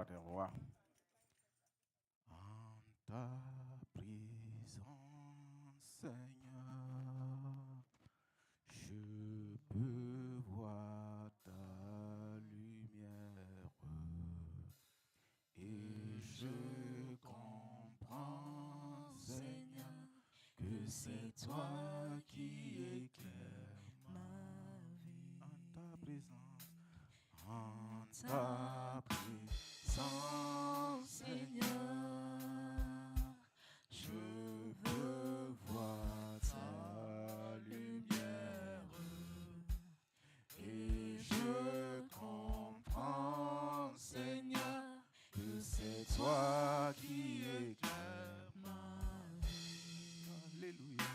rois des rois. En ta présence, Seigneur, je peux voir ta lumière et je comprends, Seigneur, que c'est toi qui éclaires ma vie. En ta présence, en ta présence, Seigneur, je veux voir ta lumière et je comprends, Seigneur, que c'est toi qui éclaires ma vie. Alléluia.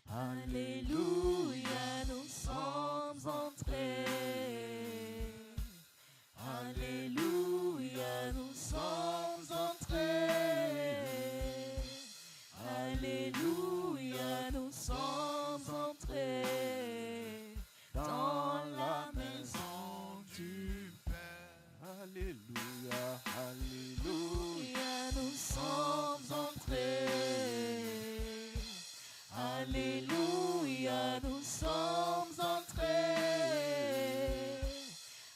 Alléluia, nous sommes entrés. Alléluia, nous sommes entrés. Alléluia, nous sommes entrés dans la maison du Père. Alléluia, alléluia, nous sommes entrés. Alléluia, nous sommes entrés.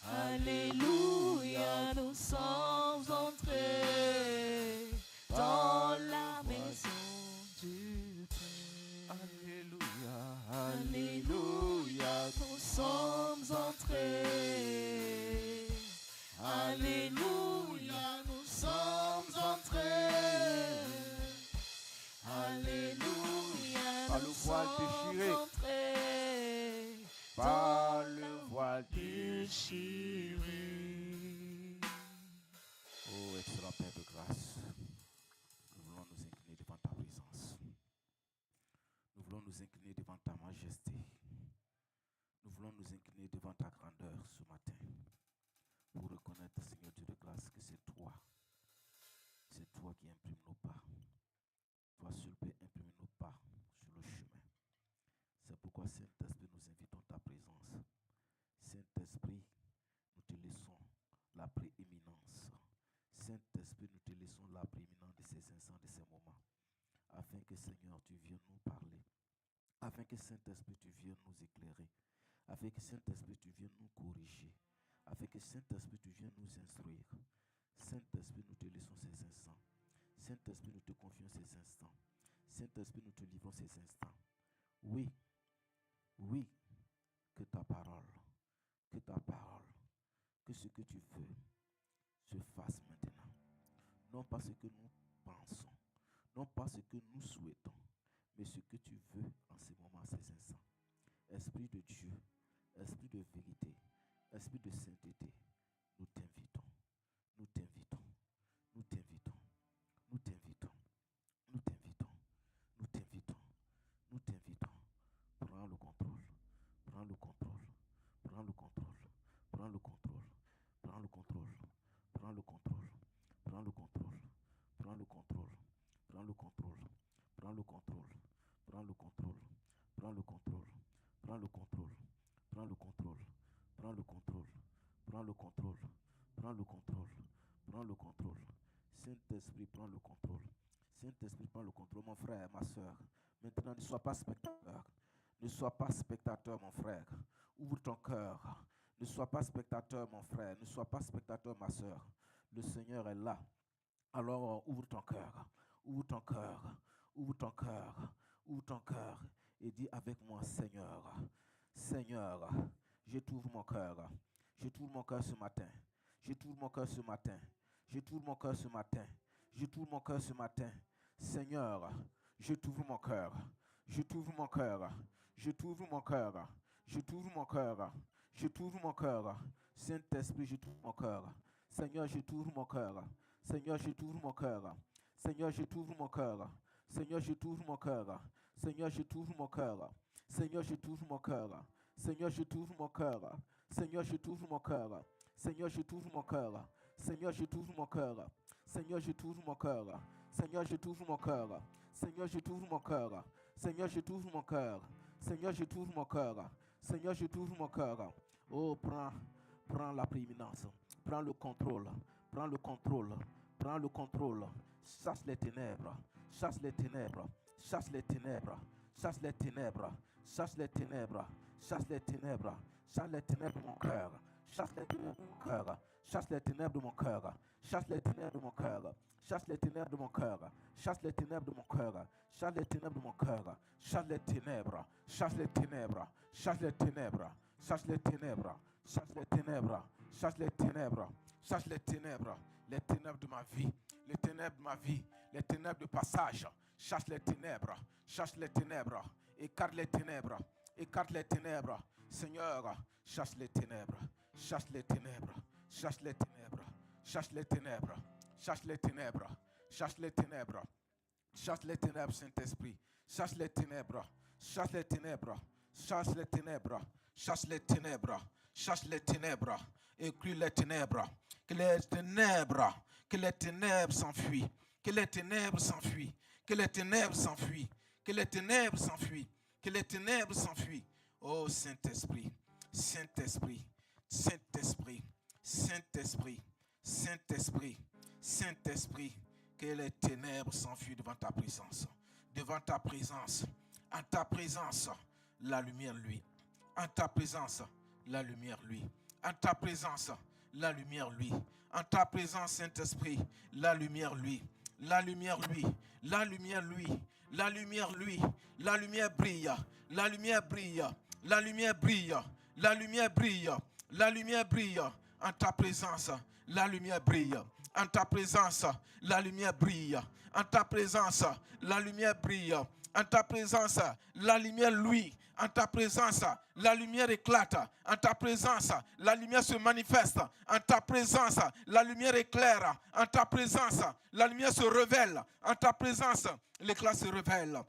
Alléluia, nous sommes entrés dans la maison du Père. Alléluia, alléluia, nous sommes entrés. Alléluia, nous sommes entrés. Alléluia, par le voile déchiré. Par le voile déchiré. Oh, excellent Père de grâce, nous voulons nous incliner devant ta présence. Nous voulons nous incliner devant ta majesté. Nous voulons nous incliner devant ta grandeur ce matin pour reconnaître, Seigneur Dieu de grâce, que c'est toi. C'est toi qui imprimes nos pas. Toi seul peux imprimer nos pas sur le chemin. C'est pourquoi, Saint-Esprit, nous invitons ta présence. Saint-Esprit, nous te laissons la prééminence. Saint-Esprit, nous te laissons la prééminence de ces instants, de ces moments, afin que, Seigneur, tu viennes nous parler, afin que, Saint-Esprit, tu viennes nous éclairer, afin que, Saint-Esprit, tu viennes nous corriger, afin que, Saint-Esprit, tu viennes nous instruire. Saint-Esprit, nous te laissons ces instants. Saint-Esprit, nous te confions ces instants. Saint-Esprit, nous te livrons ces instants. Oui, oui, que ta parole, que ce que tu veux se fasse maintenant. Non pas ce que nous pensons, non pas ce que nous souhaitons, mais ce que tu veux en ces moments, ces instants. Esprit de Dieu, Esprit de vérité, Esprit de sainteté, nous t'invitons, nous t'invitons, nous t'invitons, nous t'invitons, nous t'invitons, nous t'invitons, nous t'invitons. Prends le contrôle, prends le contrôle, prends le contrôle, prends le contrôle, prends le contrôle, prends le contrôle, prends le contrôle, prends le contrôle, prends le contrôle, prends le contrôle, prends le contrôle, prends le contrôle, prends le contrôle, prends le contrôle, prends le contrôle, prends le contrôle, prends le contrôle, prends le contrôle. Saint-Esprit, prends le contrôle. Saint-Esprit, prends le contrôle. Mon frère, ma soeur, maintenant ne sois pas spectateur. Ne sois pas spectateur, mon frère. Ouvre ton cœur. Ne sois pas spectateur, mon frère. Ne sois pas spectateur, ma soeur. Le Seigneur est là. Alors ouvre ton cœur. Ouvre ton cœur. Ouvre ton cœur. Ouvre ton cœur. Et dis avec moi, Seigneur. Seigneur, je t'ouvre mon cœur. Je t'ouvre mon cœur ce matin. Je t'ouvre mon cœur ce matin. Je t'ouvre mon cœur ce matin. Je t'ouvre mon cœur ce matin. Seigneur, je t'ouvre mon cœur. Je t'ouvre mon cœur. Je t'ouvre mon cœur. Je t'ouvre mon cœur. Je t'ouvre mon cœur. Saint-Esprit, je t'ouvre mon cœur. Seigneur, je t'ouvre mon cœur. Seigneur, je t'ouvre mon cœur. Seigneur, je t'ouvre mon cœur. Seigneur, je t'ouvre mon cœur. Seigneur, je t'ouvre mon cœur. Seigneur, je t'ouvre mon cœur. Seigneur, je t'ouvre mon cœur. Seigneur, je t'ouvre mon cœur. Seigneur, je t'ouvre mon cœur. Seigneur, je t'ouvre mon cœur. Seigneur, je t'ouvre mon cœur. Seigneur, je t'ouvre mon cœur. Seigneur, je t'ouvre mon cœur. Seigneur, je t'ouvre mon cœur. Seigneur, je t'ouvre mon cœur. Seigneur, je t'ouvre mon cœur. Oh, prends la prééminence. Prends le contrôle. Prends le contrôle. Prends le contrôle. Chasse les ténèbres. Chasse les ténèbres. Chasse les ténèbres. Chasse les ténèbres. Chasse les ténèbres. Chasse les ténèbres. Chasse les ténèbres de mon cœur. Chasse les ténèbres de mon cœur. Chasse les ténèbres de mon cœur. Chasse les ténèbres de mon cœur. Chasse les ténèbres de mon cœur. Chasse les ténèbres de mon cœur. Chasse les ténèbres de mon cœur. Chasse les ténèbres. Chasse les ténèbres. Chasse les ténèbres. Chasse les ténèbres. Chasse les ténèbres. Chasse les ténèbres. Chasse les ténèbres. Les ténèbres de ma vie. Les ténèbres de ma vie. Les ténèbres de passage. Chasse les ténèbres. Chasse les ténèbres. Écarte les ténèbres. Écarte les ténèbres. Seigneur, chasse les ténèbres. Chasse les ténèbres. Chasse les ténèbres. Chasse les ténèbres. Chasse les ténèbres. Chasse les ténèbres. Chasse les ténèbres, Saint-Esprit. Chasse les ténèbres. Chasse les ténèbres. Chasse les ténèbres. Chasse les ténèbres. Chasse les ténèbres. Écris les ténèbres. Que les ténèbres. Que les ténèbres s'enfuient. Que les ténèbres s'enfuient. Que les ténèbres s'enfuient. Que les ténèbres s'enfuient. Que les ténèbres s'enfuient. Oh Saint-Esprit. Saint-Esprit. Saint-Esprit. Saint-Esprit. Saint-Esprit. Saint-Esprit. Que les ténèbres s'enfuient devant ta présence. Devant ta présence. En ta présence, la lumière lui. En ta présence, la lumière lui. En ta présence, la lumière lui. En ta présence, Saint-Esprit, la lumière lui. La lumière lui. La lumière lui. La lumière lui. La lumière brille. La lumière brille. La lumière brille. La lumière brille. La lumière brille. En ta présence, la lumière brille. En ta présence, la lumière brille. En ta présence, la lumière brille. En ta présence, la lumière luit. En ta présence, la lumière éclate. En ta présence, la lumière se manifeste. En ta présence, la lumière éclaire. En ta présence, la lumière se révèle. En ta présence, l'éclat se révèle.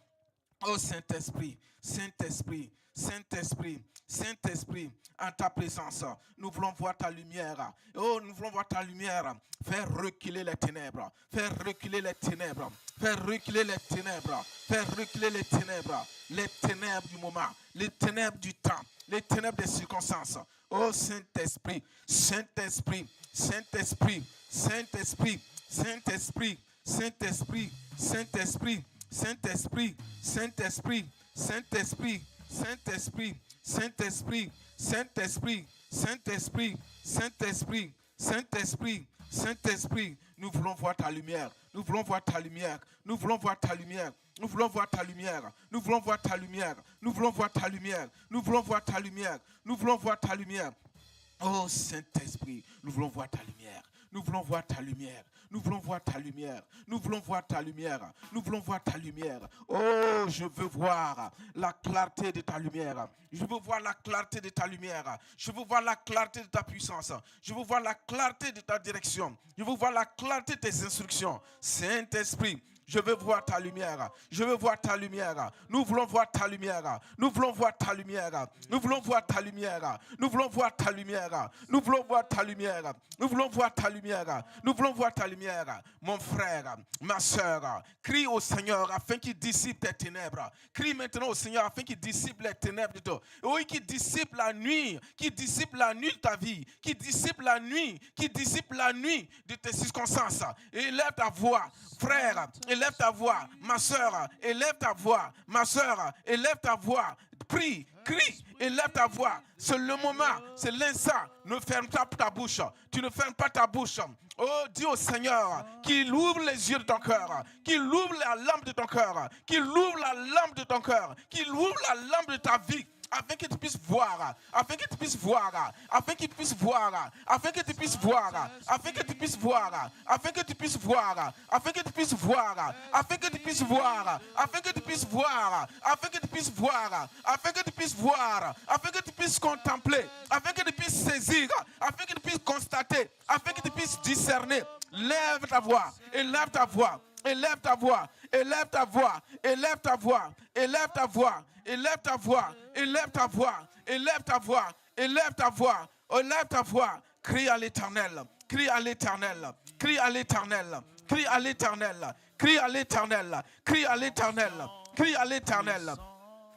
Oh Saint-Esprit, Saint-Esprit, Saint-Esprit, Saint-Esprit, en ta présence, nous voulons voir ta lumière. Oh, nous voulons voir ta lumière. Faire reculer les ténèbres. Faire reculer les ténèbres. Faire reculer les ténèbres. Faire reculer les ténèbres. Les ténèbres du moment. Les ténèbres du temps. Les ténèbres des circonstances. Oh Saint-Esprit, Saint-Esprit, Saint-Esprit, Saint-Esprit, Saint-Esprit, Saint-Esprit, Saint-Esprit, Saint-Esprit, Saint-Esprit, Saint-Esprit, Saint-Esprit, Saint-Esprit, Saint-Esprit, Saint-Esprit, Saint-Esprit, Saint-Esprit, Saint-Esprit, nous voulons voir ta lumière, nous voulons voir ta lumière, nous voulons voir ta lumière, nous voulons voir ta lumière, nous voulons voir ta lumière, nous voulons voir ta lumière, nous voulons voir ta lumière, nous voulons voir ta lumière. Oh Saint-Esprit, nous voulons voir ta lumière, nous voulons voir ta lumière. Nous voulons voir ta lumière. Nous voulons voir ta lumière. Nous voulons voir ta lumière. Oh, je veux voir la clarté de ta lumière. Je veux voir la clarté de ta lumière. Je veux voir la clarté de ta puissance. Je veux voir la clarté de ta direction. Je veux voir la clarté de tes instructions. Saint-Esprit, je veux voir ta lumière. Je veux voir ta lumière. Nous voulons voir ta lumière. Nous voulons voir ta lumière. Nous voulons voir ta lumière. Nous voulons voir ta lumière. Nous voulons voir ta lumière. Nous voulons voir ta lumière. Nous voulons voir ta lumière. Mon frère, ma soeur, crie au Seigneur afin qu'il dissipe tes ténèbres. Crie maintenant au Seigneur afin qu'il dissipe les ténèbres de toi. Oui, qu'il dissipe la nuit. Qu'il dissipe la nuit de ta vie. Qu'il dissipe la nuit. Qu'il dissipe la nuit de tes circonstances. Et élève ta voix, frère. Élève ta voix, ma soeur, élève ta voix, ma soeur, élève ta voix, prie, crie, élève ta voix. C'est le moment, c'est l'instant. Ne ferme pas ta bouche, tu ne fermes pas ta bouche. Oh, dis au Seigneur qu'il ouvre les yeux de ton cœur, qu'il ouvre la lampe de ton cœur, qu'il ouvre la lampe de ton cœur, qu'il ouvre la lampe de ta vie. Afin que tu puisses voir, afin que tu puisses voir, afin que tu puisses voir, afin que tu puisses voir, afin que tu puisses voir, afin que tu puisses voir, afin que tu puisses voir, afin que tu puisses voir, afin que tu puisses voir, afin que tu puisses voir, afin que tu puisses voir, afin que tu puisses contempler, afin que tu puisses saisir, afin que tu puisses constater, afin que tu puisses discerner. Lève ta voix, élève ta voix. Élève ta voix, élève ta voix, élève ta voix, élève ta voix, élève ta voix, élève ta voix, élève ta voix, élève ta voix, élève ta voix. Crie à l'Éternel, crie à l'Éternel, crie à l'Éternel, crie à l'Éternel, crie à l'Éternel, crie à l'Éternel, crie à l'Éternel.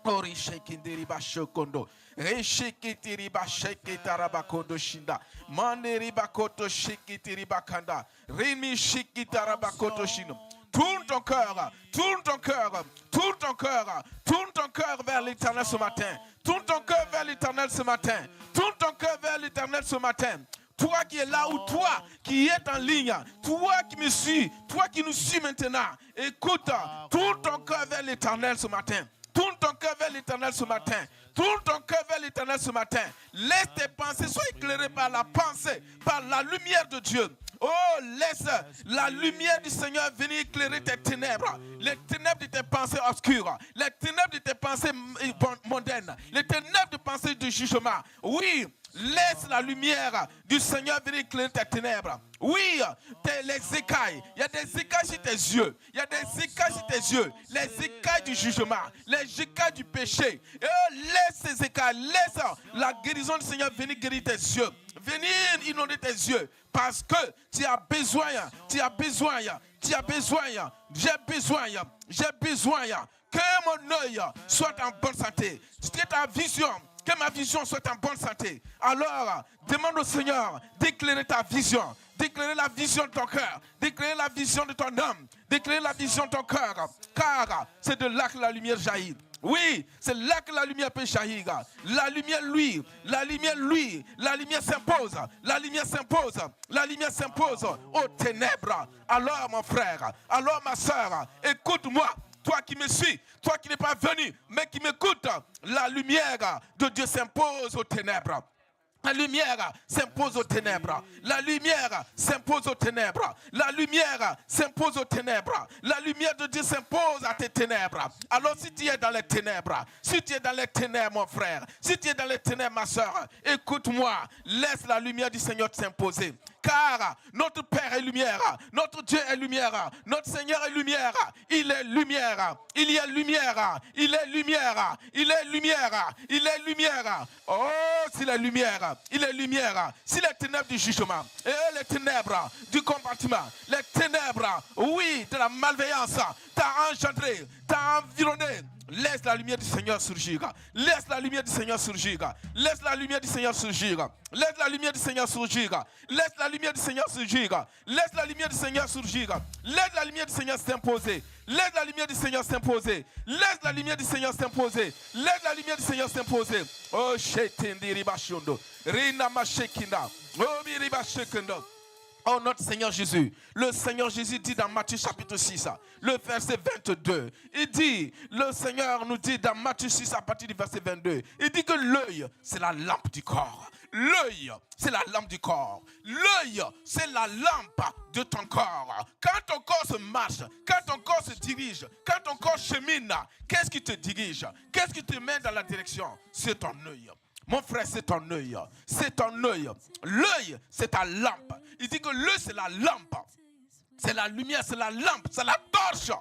Ori shekindiri bashokondo. Reshikitiri bashekitarabakondo shinda. Mandiri bakoto shikitiri bakanda. Rimi shikitarabakoto shindo. Tourne ton cœur, tourne ton cœur, tourne ton cœur, tourne ton cœur vers l'Éternel ce matin. Tourne ton cœur vers l'Éternel ce matin. Tourne ton cœur vers l'Éternel ce matin. Toi qui es là ou toi qui es en ligne, toi qui me suis, toi qui nous suis maintenant, écoute, tourne ton cœur vers l'Éternel ce matin. Tourne ton cœur vers l'Éternel ce matin. Tourne ton cœur vers l'Éternel ce matin. Laisse tes pensées, sois éclairé par la pensée, par la lumière de Dieu. Oh, laisse la lumière du Seigneur venir éclairer tes ténèbres. Les ténèbres de tes pensées obscures. Les ténèbres de tes pensées mondaines. Les ténèbres de pensées de jugement. Oui, laisse la lumière du Seigneur venir éclairer tes ténèbres. Oui, les écailles. Il y a des écailles sur tes yeux. Il y a des écailles sur tes yeux. Les écailles du jugement. Les écailles du péché. Et laisse ces écailles. Laisse la guérison du Seigneur venir guérir tes yeux. Venir inonder tes yeux. Parce que tu as besoin. Tu as besoin. Tu as besoin. J'ai besoin. J'ai besoin. Que mon œil soit en bonne santé. Que ta vision. Que ma vision soit en bonne santé. Alors, demande au Seigneur d'éclairer ta vision. D'éclairer la vision de ton cœur. D'éclairer la vision de ton âme. D'éclairer la vision de ton cœur. Car c'est de là que la lumière jaillit. Oui, c'est là que la lumière peut jaillir. La lumière, lui, la lumière s'impose. La lumière s'impose. La lumière s'impose aux ténèbres. Alors, mon frère, alors, ma soeur, écoute-moi. Toi qui me suis, toi qui n'es pas venu, mais qui m'écoute, la lumière de Dieu s'impose aux ténèbres. La lumière s'impose aux ténèbres. La lumière s'impose aux ténèbres. La lumière s'impose aux ténèbres. La lumière de Dieu s'impose à tes ténèbres. Alors si tu es dans les ténèbres, si tu es dans les ténèbres, mon frère, si tu es dans les ténèbres, ma soeur, écoute-moi, laisse la lumière du Seigneur s'imposer. Car notre Père est lumière, notre Dieu est lumière, notre Seigneur est lumière, il est lumière, il y a lumière, il est lumière, il est lumière, il est lumière. Oh, s'il est lumière, il est lumière. Si les ténèbres du jugement, et les ténèbres du compartiment, les ténèbres, oui, de la malveillance, t'as engendré, t'as environné. Laisse la lumière du Seigneur surgir. Laisse la lumière du Seigneur surgir. Laisse la lumière du Seigneur surgir. Laisse la lumière du Seigneur surgir. Laisse la lumière du Seigneur surgir. Laisse la lumière du Seigneur surgir. Laisse la lumière du Seigneur s'imposer. Laisse la lumière du Seigneur s'imposer. Laisse la lumière du Seigneur s'imposer. Laisse la lumière du Seigneur s'imposer. Oh, shetendi ribashondo. Rina mashekina. Oh, miribashekendo. Oh notre Seigneur Jésus, le Seigneur Jésus dit dans Matthieu chapitre 6, le verset 22, il dit, le Seigneur nous dit dans Matthieu 6 à partir du verset 22, il dit que l'œil c'est la lampe du corps. L'œil, c'est la lampe du corps. L'œil, c'est la lampe de ton corps. Quand ton corps se marche, quand ton corps se dirige, quand ton corps chemine, qu'est-ce qui te dirige? Qu'est-ce qui te met dans la direction? C'est ton œil. Mon frère, c'est ton œil. C'est ton œil. L'œil, c'est ta lampe. Il dit que l'œil, c'est la lampe. C'est la lumière, c'est la lampe. C'est la torche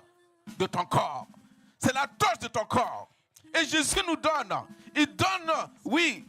de ton corps. C'est la torche de ton corps. Et Jésus nous donne. Il donne, oui,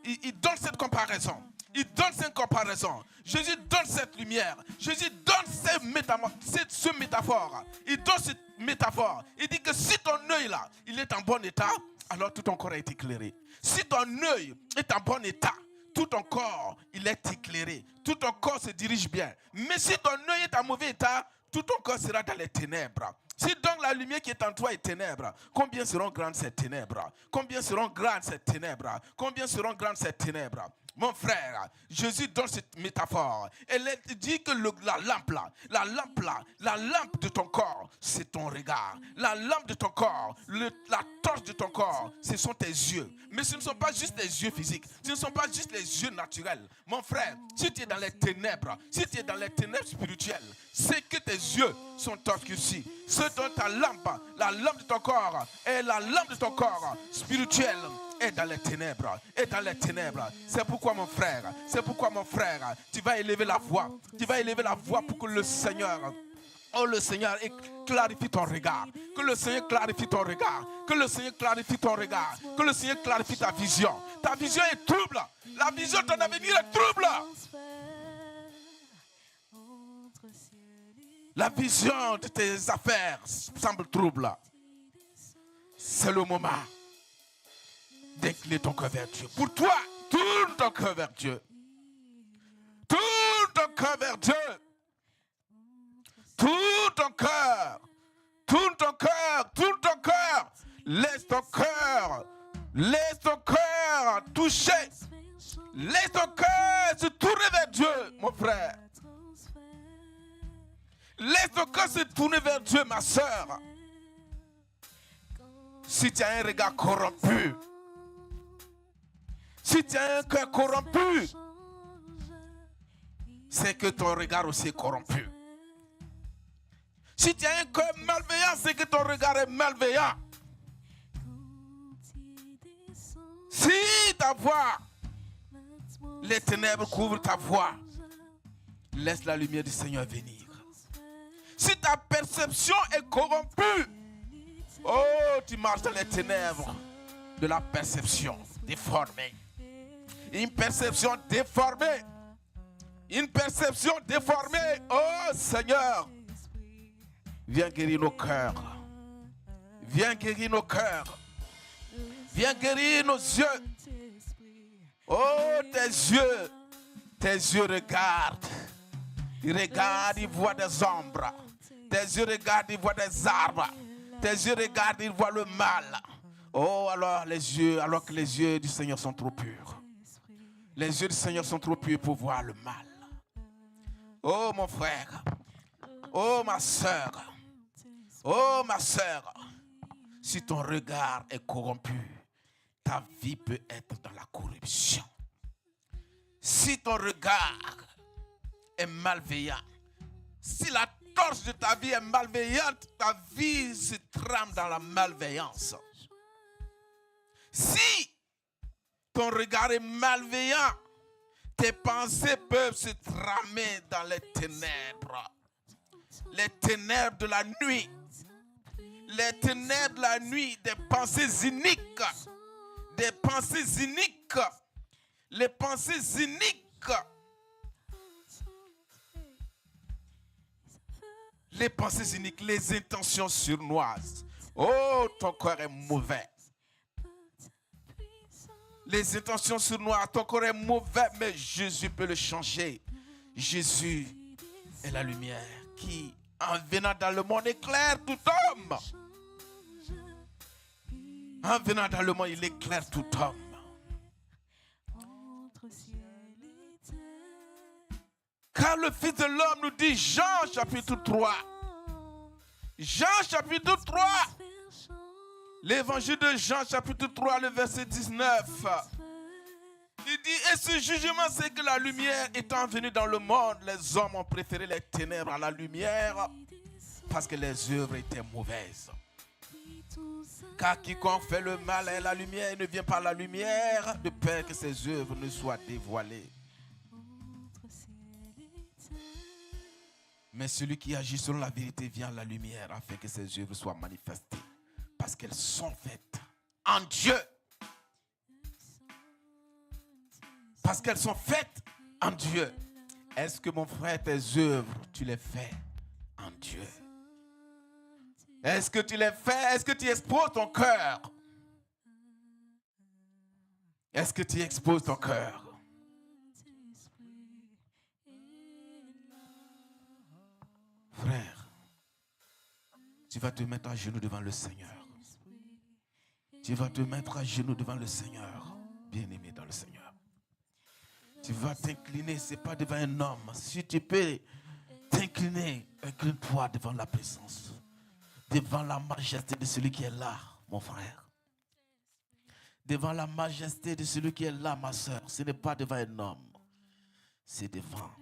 il donne cette comparaison. Il donne cette comparaison. Jésus donne cette lumière. Jésus donne ce métaphore. Il donne cette métaphore. Il dit que si ton œil là, il est en bon état, alors tout ton corps est éclairé. Si ton œil est en bon état, tout ton corps, il est éclairé. Tout ton corps se dirige bien. Mais si ton œil est en mauvais état, tout ton corps sera dans les ténèbres. Si donc la lumière qui est en toi est ténèbres, combien seront grandes ces ténèbres? Combien seront grandes ces ténèbres? Combien seront grandes ces ténèbres? Mon frère, Jésus donne cette métaphore. Elle dit que la lampe de ton corps, c'est ton regard. La lampe de ton corps, la torche de ton corps, ce sont tes yeux. Mais ce ne sont pas juste les yeux physiques. Ce ne sont pas juste les yeux naturels. Mon frère, si tu es dans les ténèbres, si tu es dans les ténèbres spirituelles, c'est que tes yeux sont obscurcis. C'est dans ta lampe, la lampe de ton corps, et la lampe de ton corps spirituel est dans les ténèbres, est dans les ténèbres. C'est pourquoi mon frère, tu vas élever la voix. Tu vas élever la voix pour que le Seigneur, oh le Seigneur, clarifie ton regard. Que le Seigneur clarifie ton regard. Que le Seigneur clarifie ton regard. Que le Seigneur clarifie ta vision. Ta vision est trouble. La vision de ton avenir est trouble. La vision de tes affaires semble trouble. C'est le moment d'incliner ton cœur vers Dieu. Pour toi, tourne ton cœur vers Dieu. Tourne ton cœur vers Dieu. Tourne ton cœur. Tourne ton cœur. Tourne ton cœur. Laisse ton cœur toucher. Laisse ton cœur se tourner vers Dieu, mon frère. Laisse ton cœur se tourner vers Dieu, ma soeur. Si tu as un regard corrompu, si tu as un cœur corrompu, c'est que ton regard aussi est corrompu. Si tu as un cœur malveillant, c'est que ton regard est malveillant. Si ta voix, les ténèbres couvrent ta voix, laisse la lumière du Seigneur venir. Si ta perception est corrompue, oh, tu marches dans les ténèbres de la perception déformée. Une perception déformée. Une perception déformée. Oh Seigneur, viens guérir nos cœurs. Viens guérir nos cœurs. Viens guérir nos yeux. Oh, tes yeux regardent. Ils regardent, ils voient des ombres. Tes yeux regardent, ils voient des arbres. Tes yeux regardent, ils voient le mal. Oh, alors que les yeux du Seigneur sont trop purs. Les yeux du Seigneur sont trop purs pour voir le mal. Oh, mon frère. Oh, ma soeur. Oh, ma soeur. Si ton regard est corrompu, ta vie peut être dans la corruption. Si ton regard est malveillant, si la torche de ta vie est malveillante, ta vie se trame dans la malveillance. Si ton regard est malveillant, tes pensées peuvent se tramer dans les ténèbres. Les ténèbres de la nuit. Les ténèbres de la nuit, des pensées iniques. Des pensées iniques. Les pensées iniques. Les pensées iniques, les intentions sournoises. Oh, ton cœur est mauvais. Les intentions sournoises, ton cœur est mauvais, mais Jésus peut le changer. Jésus est la lumière qui, en venant dans le monde, éclaire tout homme. En venant dans le monde, il éclaire tout homme. Car le Fils de l'homme nous dit, Jean chapitre 3. Jean chapitre 3. L'évangile de Jean chapitre 3, le verset 19. Il dit, et ce jugement, c'est que la lumière étant venue dans le monde, les hommes ont préféré les ténèbres à la lumière parce que les œuvres étaient mauvaises. Car quiconque fait le mal à la lumière ne vient pas à la lumière de peur que ses œuvres ne soient dévoilées. Mais celui qui agit selon la vérité vient à la lumière afin que ses œuvres soient manifestées. Parce qu'elles sont faites en Dieu. Parce qu'elles sont faites en Dieu. Est-ce que mon frère, tes œuvres, tu les fais en Dieu? Est-ce que tu les fais? Est-ce que tu exposes ton cœur? Est-ce que tu exposes ton cœur? Frère, tu vas te mettre à genoux devant le Seigneur. Tu vas te mettre à genoux devant le Seigneur, bien-aimé dans le Seigneur. Tu vas t'incliner, ce n'est pas devant un homme. Si tu peux t'incliner, incline-toi devant la présence, devant la majesté de celui qui est là, mon frère. Devant la majesté de celui qui est là, ma soeur. Ce n'est pas devant un homme. C'est devant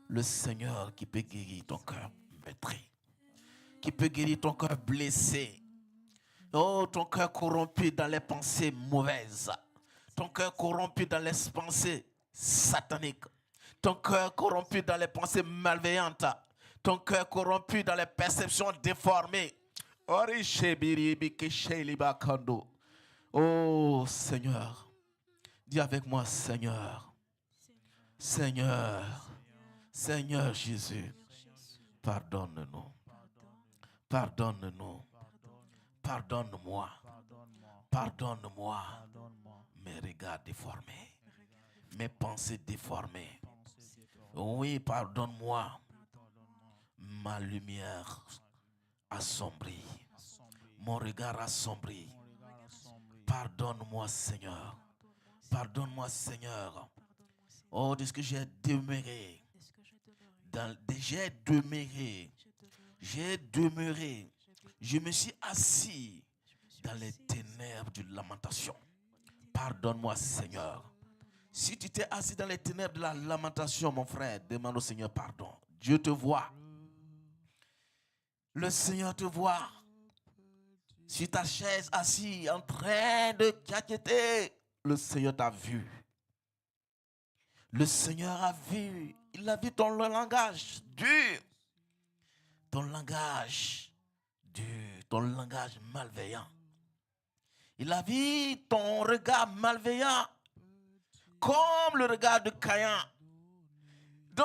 le Seigneur qui peut guérir ton cœur meurtri, qui peut guérir ton cœur blessé. Oh, ton cœur corrompu dans les pensées mauvaises. Ton cœur corrompu dans les pensées sataniques. Ton cœur corrompu dans les pensées malveillantes. Ton cœur corrompu dans les perceptions déformées. Oh, Seigneur. Dis avec moi, Seigneur. Seigneur. Seigneur Jésus. Pardonne-nous. Pardonne-nous. Pardonne-moi. Pardonne-moi Pardonne-moi mes regards déformés, mes regards déformés, mes pensées déformées. pensées déformées. Oui, pardonne-moi Pardonne-moi ma lumière assombrie, assombri, mon regard assombri. mon regard assombri. Pardonne-moi, Seigneur. Pardonne-moi, Seigneur. Pardonne-moi, Seigneur, Oh, de ce que j'ai demeuré. de ce que j'ai demeuré. J'ai demeuré. J'ai demeuré. J'ai demeuré. J'ai demeuré. Je me suis assis Je me suis dans les assis ténèbres de lamentation. dans les ténèbres. Pardonne-moi, Seigneur. Pardonne-moi. Si tu t'es assis dans les ténèbres de la lamentation, mon frère, demande au Seigneur pardon. Dieu te voit. Le Seigneur te voit. Sur ta chaise assis en train de caqueter, le Seigneur t'a vu. Le Seigneur a vu. Il a vu ton langage dur. Ton langage dur. Ton langage malveillant. Il a vu ton regard malveillant. Comme le regard de Caïn. Dont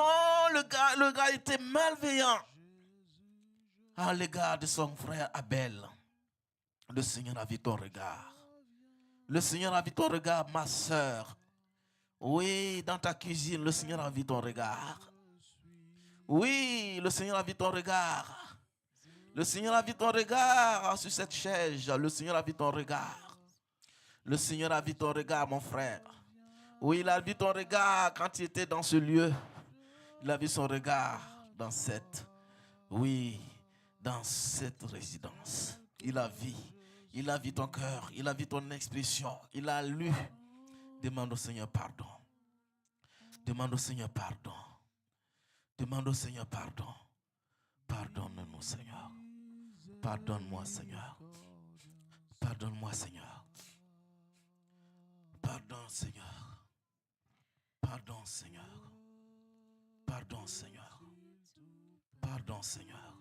le gars était malveillant à l'égard de son frère Abel. Le Seigneur a vu ton regard. Le Seigneur a vu ton regard, ma soeur. Oui, dans ta cuisine, le Seigneur a vu ton regard. Oui, le Seigneur a vu ton regard. Le Seigneur a vu ton regard sur cette chaise. Le Seigneur a vu ton regard. Le Seigneur a vu ton regard, mon frère. Oui, il a vu ton regard quand tu étais dans ce lieu. Il a vu son regard dans cette, oui, dans cette résidence. Il a vu ton cœur, il a vu ton expression, il a lu. Demande au Seigneur pardon. Demande au Seigneur pardon. Demande au Seigneur pardon. Pardonne-nous, Seigneur. Pardonne-moi, Seigneur. Pardonne-moi, Seigneur. Pardon, Seigneur. Pardon, Seigneur. Pardon, Seigneur. Pardon, Seigneur.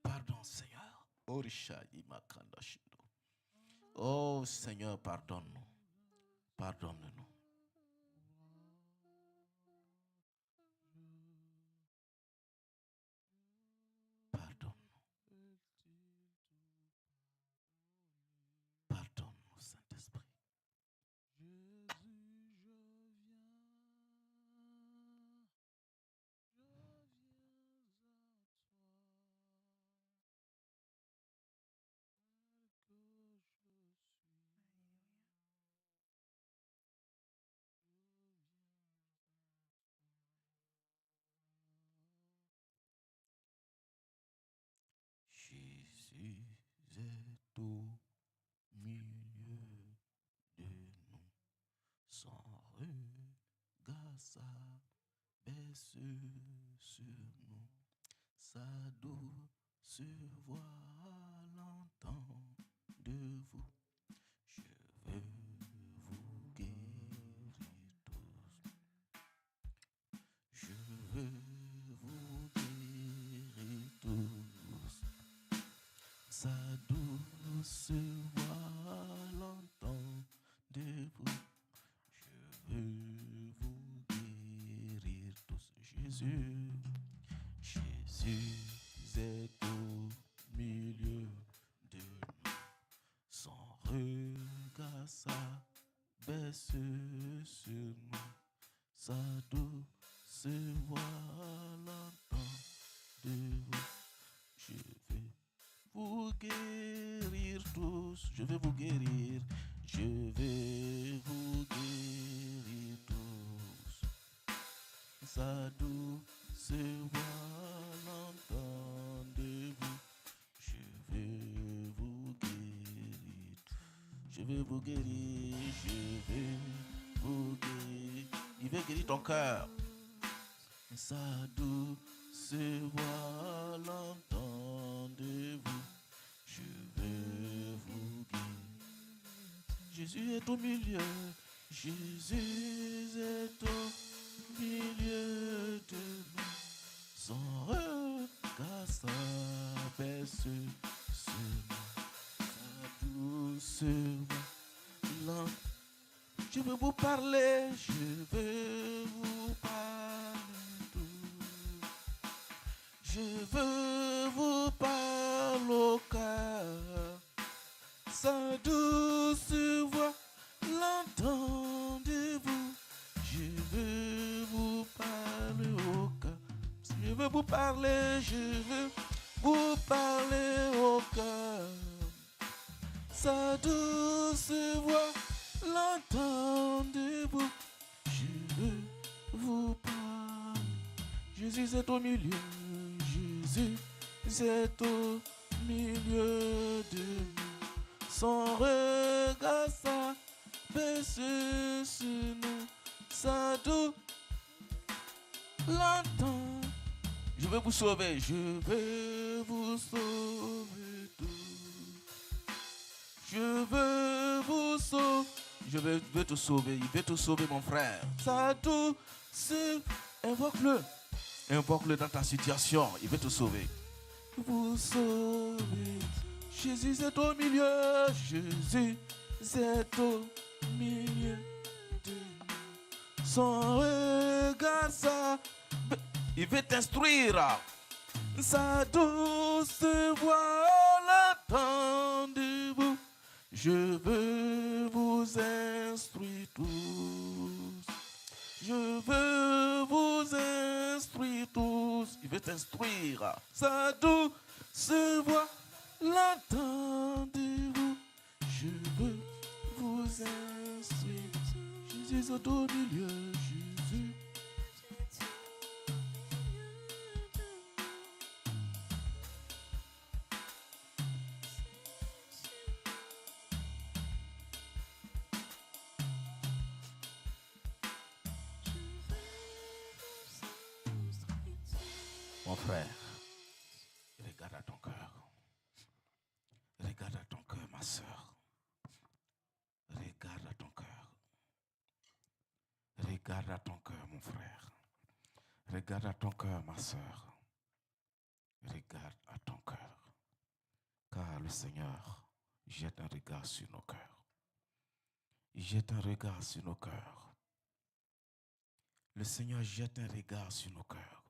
Pardon, Seigneur. Oh, Seigneur, pardonne-nous. Pardonne-nous. Pardonne-nous. Pardonne-nous, Saint-Esprit. Jésus est au milieu de nous, son regard s'abaisse sur nous, sa douce voix l'entend de vous. Je veux vous guérir tous. Je veux vous guérir tous. Sa douce voix l'entend de vous. Je veux vous guérir tous. Jésus est au milieu de nous. Son regard s'abaisse sur nous. Sa douce voix l'entend de vous. Je vais vous guérir tous. Je vais vous guérir. Je vais vous guérir tous. Sa douce voix l'entend de vous. Je vais vous guérir. Je vais vous guérir. Je vais vous guérir. Il veut guérir ton cœur. Sa douce voix l'entend de vous. Je veux vous guérir. Jésus est au milieu. Jésus est au milieu de nous. Son regard s'abaisse sur nous. Sa douce voix. Je veux vous parler, je veux vous parler tout. Je veux vous parler au cœur. sa douce voix, l'entendez-vous? Je veux vous parler au cœur. Je veux vous parler, je veux vous parler au cœur. Sa douce voix, l'entendez-vous? Je veux vous parler. Jésus est au milieu, Jésus est au milieu de nous. Son regard s'abaisse sur nous. Sa douce l'entend. Je veux vous sauver, je veux vous sauver tous. Je veux vous sauver. Je veux te sauver, il veut te sauver, mon frère. Sa douce, invoque-le. Invoque-le dans ta situation, il veut te sauver. Vous sauver. Jésus est au milieu, Jésus est au milieu de nous. Son regard, il veut t'instruire. Sa douce voix, l'entendez-vous? Je veux vous instruire tous. Je veux vous instruire tous. Il veut t'instruire. Sa douce voix, l'entendez-vous? Je veux vous instruire. Jésus est au milieu, Jésus. Mon frère, regarde à ton cœur. Regarde à ton cœur, ma soeur. Regarde à ton cœur. Regarde à ton cœur, mon frère. Regarde à ton cœur, ma soeur. Regarde à ton cœur. Car le Seigneur jette un regard sur nos cœurs. Il jette un regard sur nos cœurs. Le Seigneur jette un regard sur nos cœurs.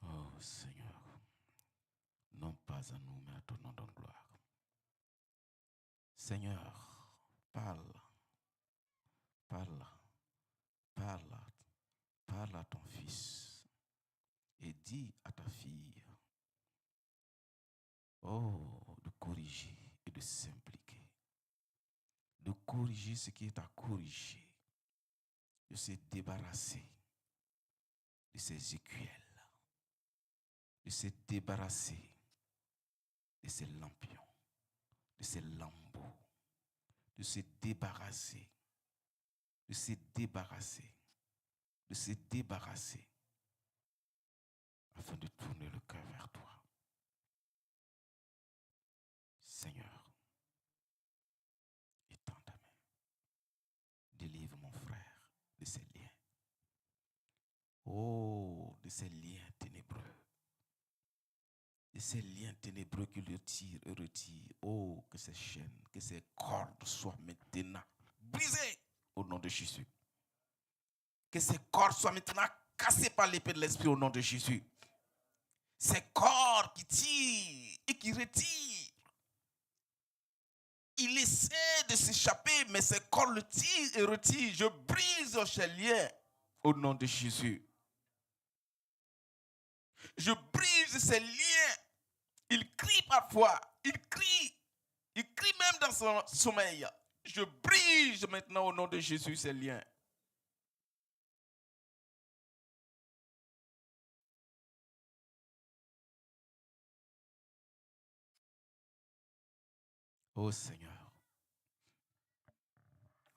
Oh Seigneur, non pas à nous, mais à ton nom de gloire. Seigneur, parle, parle, parle, parle à ton fils et dis à ta fille, oh, de corriger et de s'impliquer, de corriger ce qui est à corriger, de se débarrasser de ces écuelles, de se débarrasser de ces lampions, de ces lambeaux, de se débarrasser, de se débarrasser, de se débarrasser, afin de tourner le cœur vers toi. Seigneur, étends ta main, délivre mon frère de ces liens. Oh, de ces liens ténébreux. De ces liens ténébreux qui le tirent et retirent. Oh, que ces chaînes, que ces cordes soient maintenant brisées au nom de Jésus. Que ces cordes soient maintenant cassées par l'épée de l'Esprit au nom de Jésus. Ces cordes qui tirent et qui retirent. Il essaie de s'échapper, mais ces cordes le tirent et retirent. Je brise ces liens au nom de Jésus. Je brise ces liens. Il crie parfois. Il crie même dans son sommeil. Je brise maintenant au nom de Jésus ces liens. Oh Seigneur.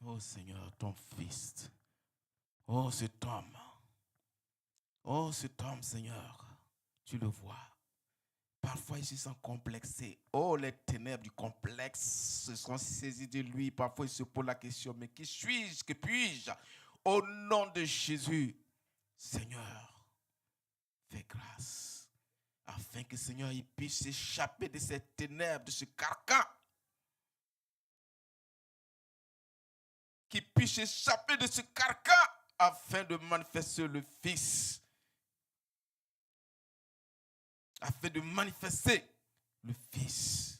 Oh Seigneur, ton fils. Oh cet homme. Oh cet homme, Seigneur. Tu le vois. Parfois, il se sent complexé. Oh, les ténèbres du complexe se sont saisies de lui. Parfois, il se pose la question, mais qui suis-je? Que puis-je? Au nom de Jésus, Seigneur, fais grâce. Afin que, Seigneur, il puisse s'échapper de ces ténèbres, de ce carcan. Qu'il puisse s'échapper de ce carcan afin de manifester le Fils. Afin de manifester le Fils.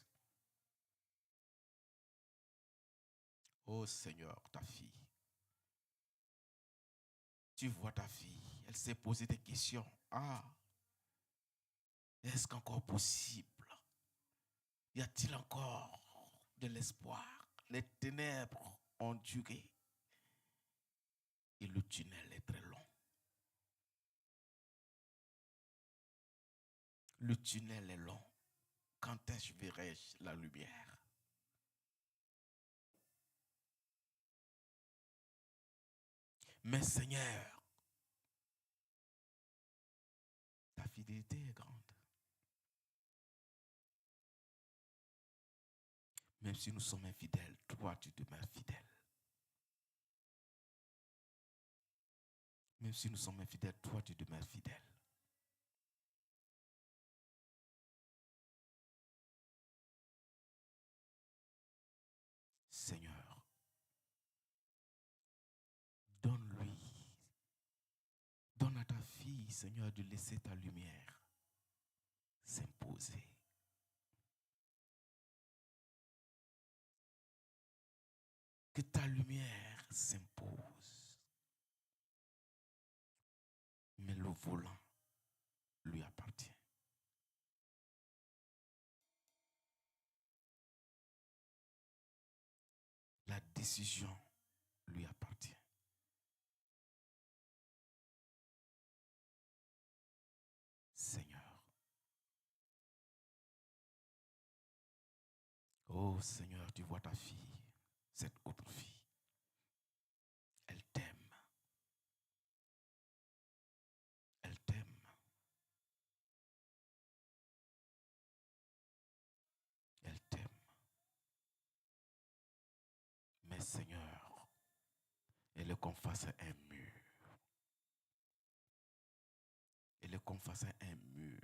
Oh Seigneur, ta fille. Tu vois ta fille, elle s'est posé des questions. Ah, est-ce qu'encore possible? Y a-t-il encore de l'espoir? Les ténèbres ont duré. Et le tunnel est très long. Le tunnel est long. Quand est-ce que verrai-je la lumière? Mais Seigneur, ta fidélité est grande. Même si nous sommes infidèles, toi tu demeures fidèle. Même si nous sommes infidèles, toi tu demeures fidèle. Seigneur, donne-lui, donne à ta fille, Seigneur, de laisser ta lumière s'imposer. Que ta lumière s'impose. Mais le volant lui appartient. La décision lui appartient. Seigneur. Oh Seigneur, tu vois ta fille, cette autre fille. Elle t'aime. Elle t'aime. Elle t'aime. Mais Seigneur, elle est comme face à un mur. Elle est comme face à un mur.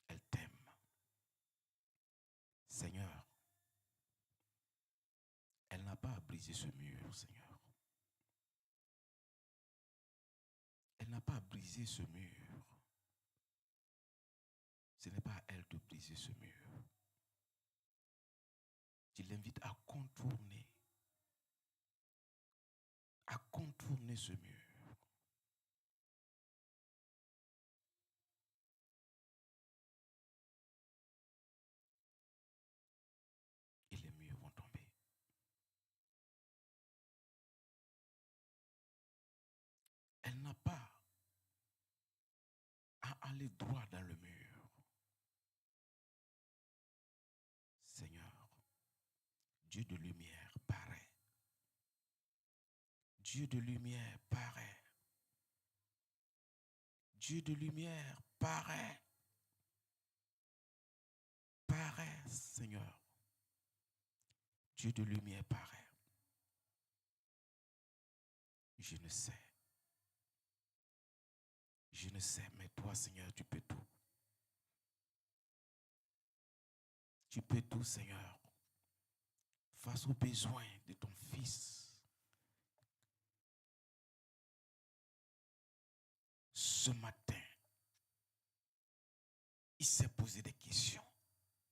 Elle t'aime. Seigneur, elle n'a pas à briser ce mur, Seigneur. Elle n'a pas à briser ce mur. Ce n'est pas à elle de briser ce mur. Tu l'invites à contourner ce mur. Et les murs vont tomber. Elle n'a pas à aller droit dans le mur. Seigneur, Dieu de lumière paraît. Dieu de lumière paraît. Dieu de lumière paraît. Paraît, Seigneur. Dieu de lumière paraît. Je ne sais. Je ne sais, mais toi, Seigneur, tu peux tout. Tu peux tout, Seigneur. Face aux besoins de ton Fils. Ce matin, il s'est posé des questions.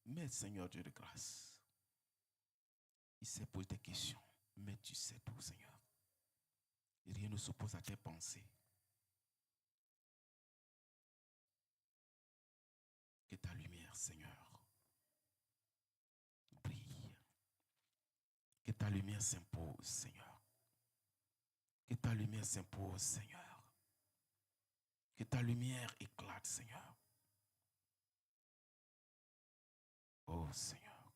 Mais Seigneur Dieu de grâce, il s'est posé des questions. Mais tu sais tout, Seigneur. Et rien ne s'oppose à tes pensées. Que ta lumière, Seigneur, brille. Que ta lumière s'impose, Seigneur. Que ta lumière s'impose, Seigneur. Que ta lumière éclate, Seigneur. Oh, Seigneur.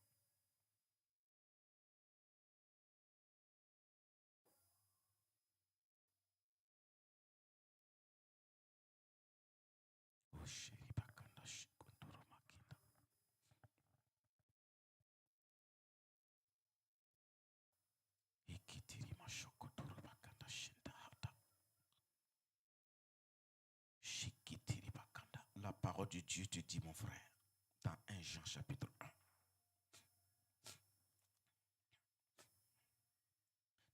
de Dieu te dit, mon frère, dans 1 Jean chapitre 1.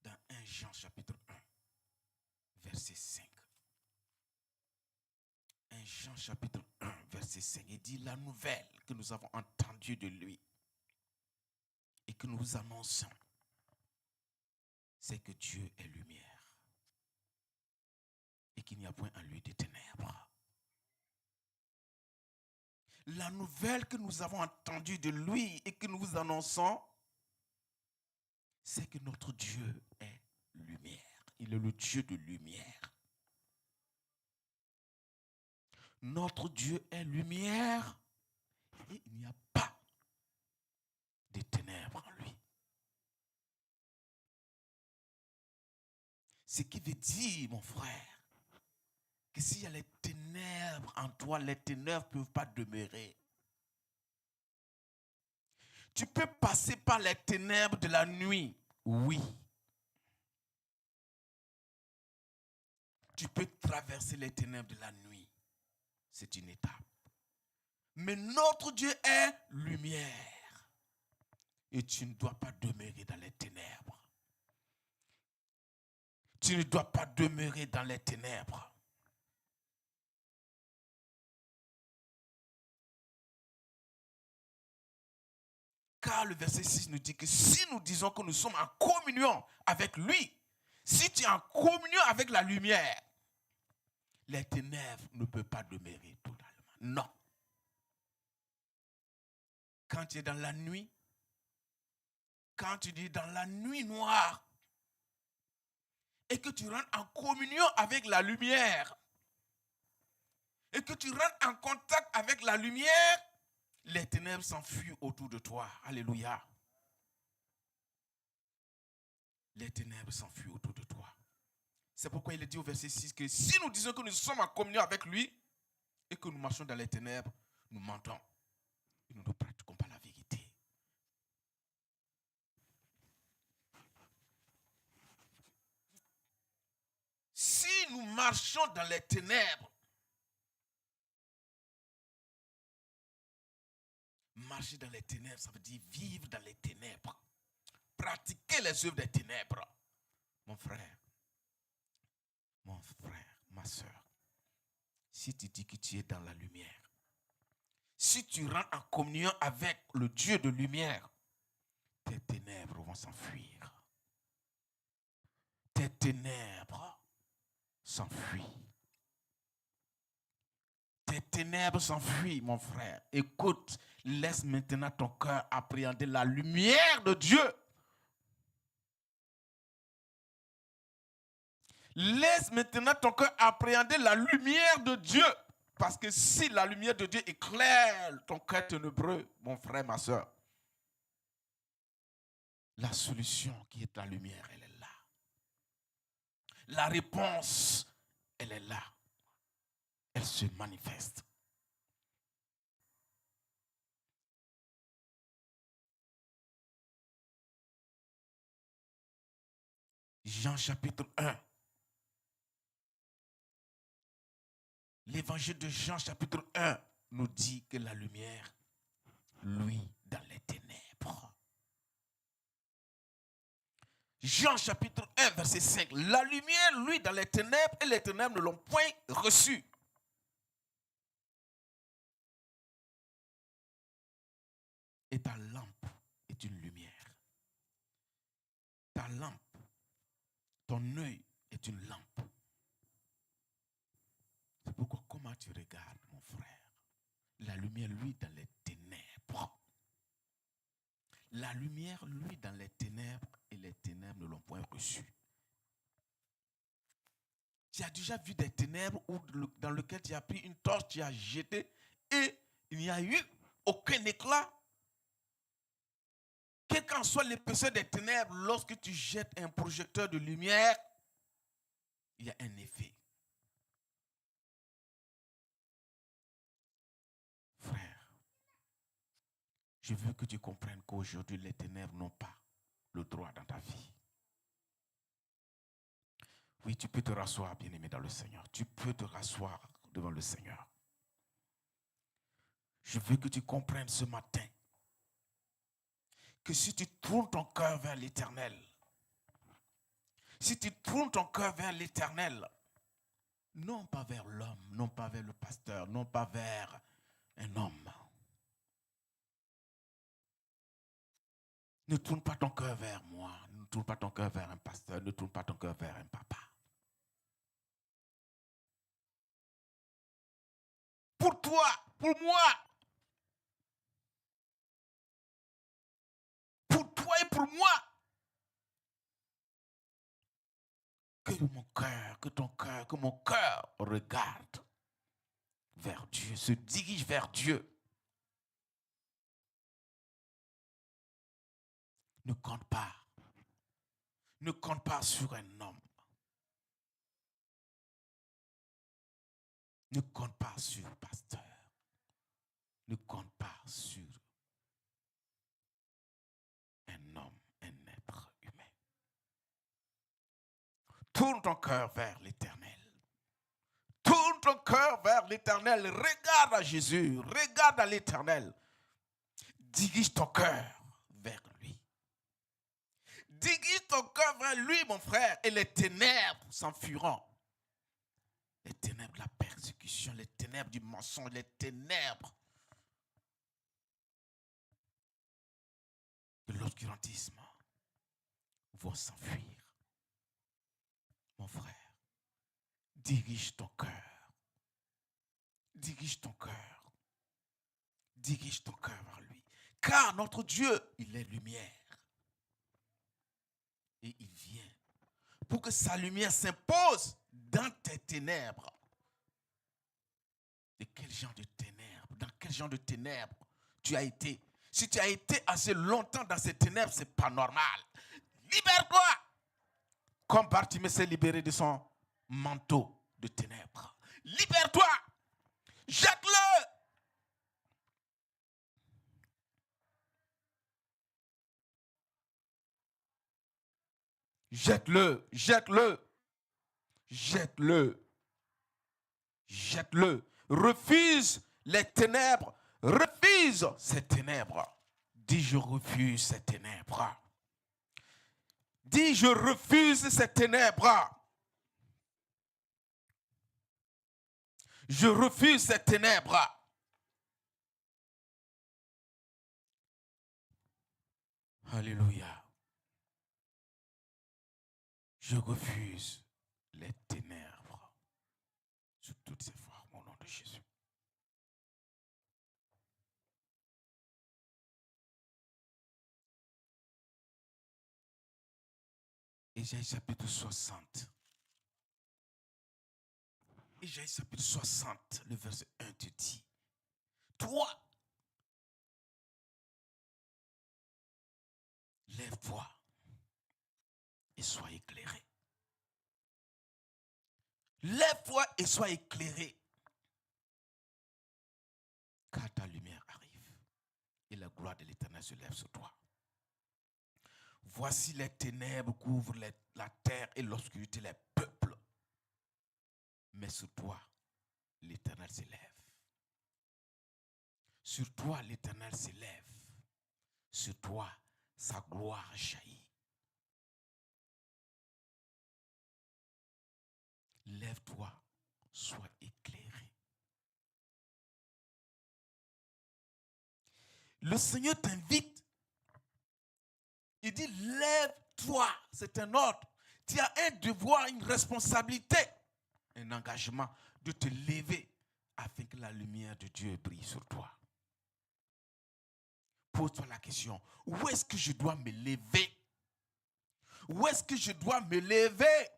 Dans 1 Jean chapitre 1, verset 5. 1 Jean chapitre 1, verset 5. Il dit, la nouvelle que nous avons entendue de lui et que nous vous annonçons, c'est que Dieu est lumière et qu'il n'y a point en lui de ténèbres. La nouvelle que nous avons entendue de lui et que nous vous annonçons, c'est que notre Dieu est lumière. Il est le Dieu de lumière. Notre Dieu est lumière et il n'y a pas de ténèbres en lui. Ce qui veut dire, mon frère, que s'il y a les ténèbres en toi, les ténèbres ne peuvent pas demeurer. Tu peux passer par les ténèbres de la nuit, oui. Tu peux traverser les ténèbres de la nuit, c'est une étape. Mais notre Dieu est lumière. Et tu ne dois pas demeurer dans les ténèbres. Tu ne dois pas demeurer dans les ténèbres. Car le verset 6 nous dit que si nous disons que nous sommes en communion avec lui, si tu es en communion avec la lumière, les ténèbres ne peuvent pas demeurer totalement. Non. Quand tu es dans la nuit, quand tu dis dans la nuit noire, et que tu rentres en communion avec la lumière, et que tu rentres en contact avec la lumière, les ténèbres s'enfuient autour de toi. Alléluia. Les ténèbres s'enfuient autour de toi. C'est pourquoi il est dit au verset 6 que si nous disons que nous sommes en communion avec lui et que nous marchons dans les ténèbres, nous mentons et nous ne pratiquons pas la vérité. Si nous marchons dans les ténèbres, marcher dans les ténèbres, ça veut dire vivre dans les ténèbres. Pratiquer les œuvres des ténèbres. Mon frère, ma soeur, si tu dis que tu es dans la lumière, si tu rentres en communion avec le Dieu de lumière, tes ténèbres vont s'enfuir. Tes ténèbres s'enfuient. Tes ténèbres s'enfuient, mon frère. Écoute, laisse maintenant ton cœur appréhender la lumière de Dieu. Laisse maintenant ton cœur appréhender la lumière de Dieu. Parce que si la lumière de Dieu éclaire ton cœur ténébreux, mon frère, ma soeur, la solution qui est la lumière, elle est là. La réponse, elle est là. Elle se manifeste. Jean chapitre 1. L'évangile de Jean chapitre 1 nous dit que la lumière, lui, dans les ténèbres. Jean chapitre 1 verset 5. La lumière, lui, dans les ténèbres et les ténèbres ne l'ont point reçu. Et ta lampe est une lumière. Ta lampe, ton œil est une lampe. C'est pourquoi comment tu regardes, mon frère? La lumière, lui, dans les ténèbres. La lumière, lui, dans les ténèbres et les ténèbres ne l'ont point reçu. Tu as déjà vu des ténèbres dans lesquelles tu as pris une torche, tu as jeté et il n'y a eu aucun éclat. Quelle qu'en soit l'épaisseur des ténèbres, lorsque tu jettes un projecteur de lumière, il y a un effet. Frère, je veux que tu comprennes qu'aujourd'hui, les ténèbres n'ont pas le droit dans ta vie. Oui, tu peux te rasseoir, bien-aimé, dans le Seigneur. Tu peux te rasseoir devant le Seigneur. Je veux que tu comprennes ce matin que si tu tournes ton cœur vers l'Éternel, si tu tournes ton cœur vers l'Éternel, non pas vers l'homme, non pas vers le pasteur, non pas vers un homme. Ne tourne pas ton cœur vers moi, ne tourne pas ton cœur vers un pasteur, ne tourne pas ton cœur vers un papa. Pour toi, pour moi, pour toi et pour moi, que mon cœur, que ton cœur, que mon cœur regarde vers Dieu, se dirige vers Dieu. Ne compte pas. Ne compte pas sur un homme. Ne compte pas sur le pasteur. Ne compte pas sur un homme, un être humain. Tourne ton cœur vers l'Éternel. Tourne ton cœur vers l'Éternel. Regarde à Jésus. Regarde à l'Éternel. Dirige ton cœur vers lui. Dirige ton cœur vers lui, mon frère, et les ténèbres s'enfuiront. Les ténèbres de la persécution, les ténèbres du mensonge, les ténèbres de l'obscurantisme vont s'enfuir. Mon frère, dirige ton cœur. Dirige ton cœur. Dirige ton cœur vers lui. Car notre Dieu, il est lumière. Et il vient pour que sa lumière s'impose dans tes ténèbres. De quel genre de ténèbres? Dans quel genre de ténèbres tu as été? Si tu as été assez longtemps dans ces ténèbres, ce n'est pas normal. Libère-toi! Comme Bartimée s'est libéré de son manteau de ténèbres. Libère-toi! Jette-le! Jette-le, jette-le, jette-le, jette-le. Refuse les ténèbres, refuse ces ténèbres. Dis, je refuse ces ténèbres. Dis, je refuse ces ténèbres. Je refuse ces ténèbres. Alléluia. Je refuse les ténèbres sous toutes ces formes au nom de Jésus. Ésaïe chapitre 60. Ésaïe chapitre 60, le verset 1 te dit, toi, lève-toi et sois éclairé. Lève-toi et sois éclairé. Car ta lumière arrive et la gloire de l'Éternel se lève sur toi. Voici les ténèbres couvrent la terre et l'obscurité les peuples. Mais sur toi, l'Éternel s'élève. Sur toi, l'Éternel s'élève. Sur toi, sa gloire jaillit. Lève-toi, sois éclairé. Le Seigneur t'invite. Il dit, lève-toi. C'est un ordre. Tu as un devoir, une responsabilité, un engagement de te lever afin que la lumière de Dieu brille sur toi. Pose-toi la question, où est-ce que je dois me lever? Où est-ce que je dois me lever?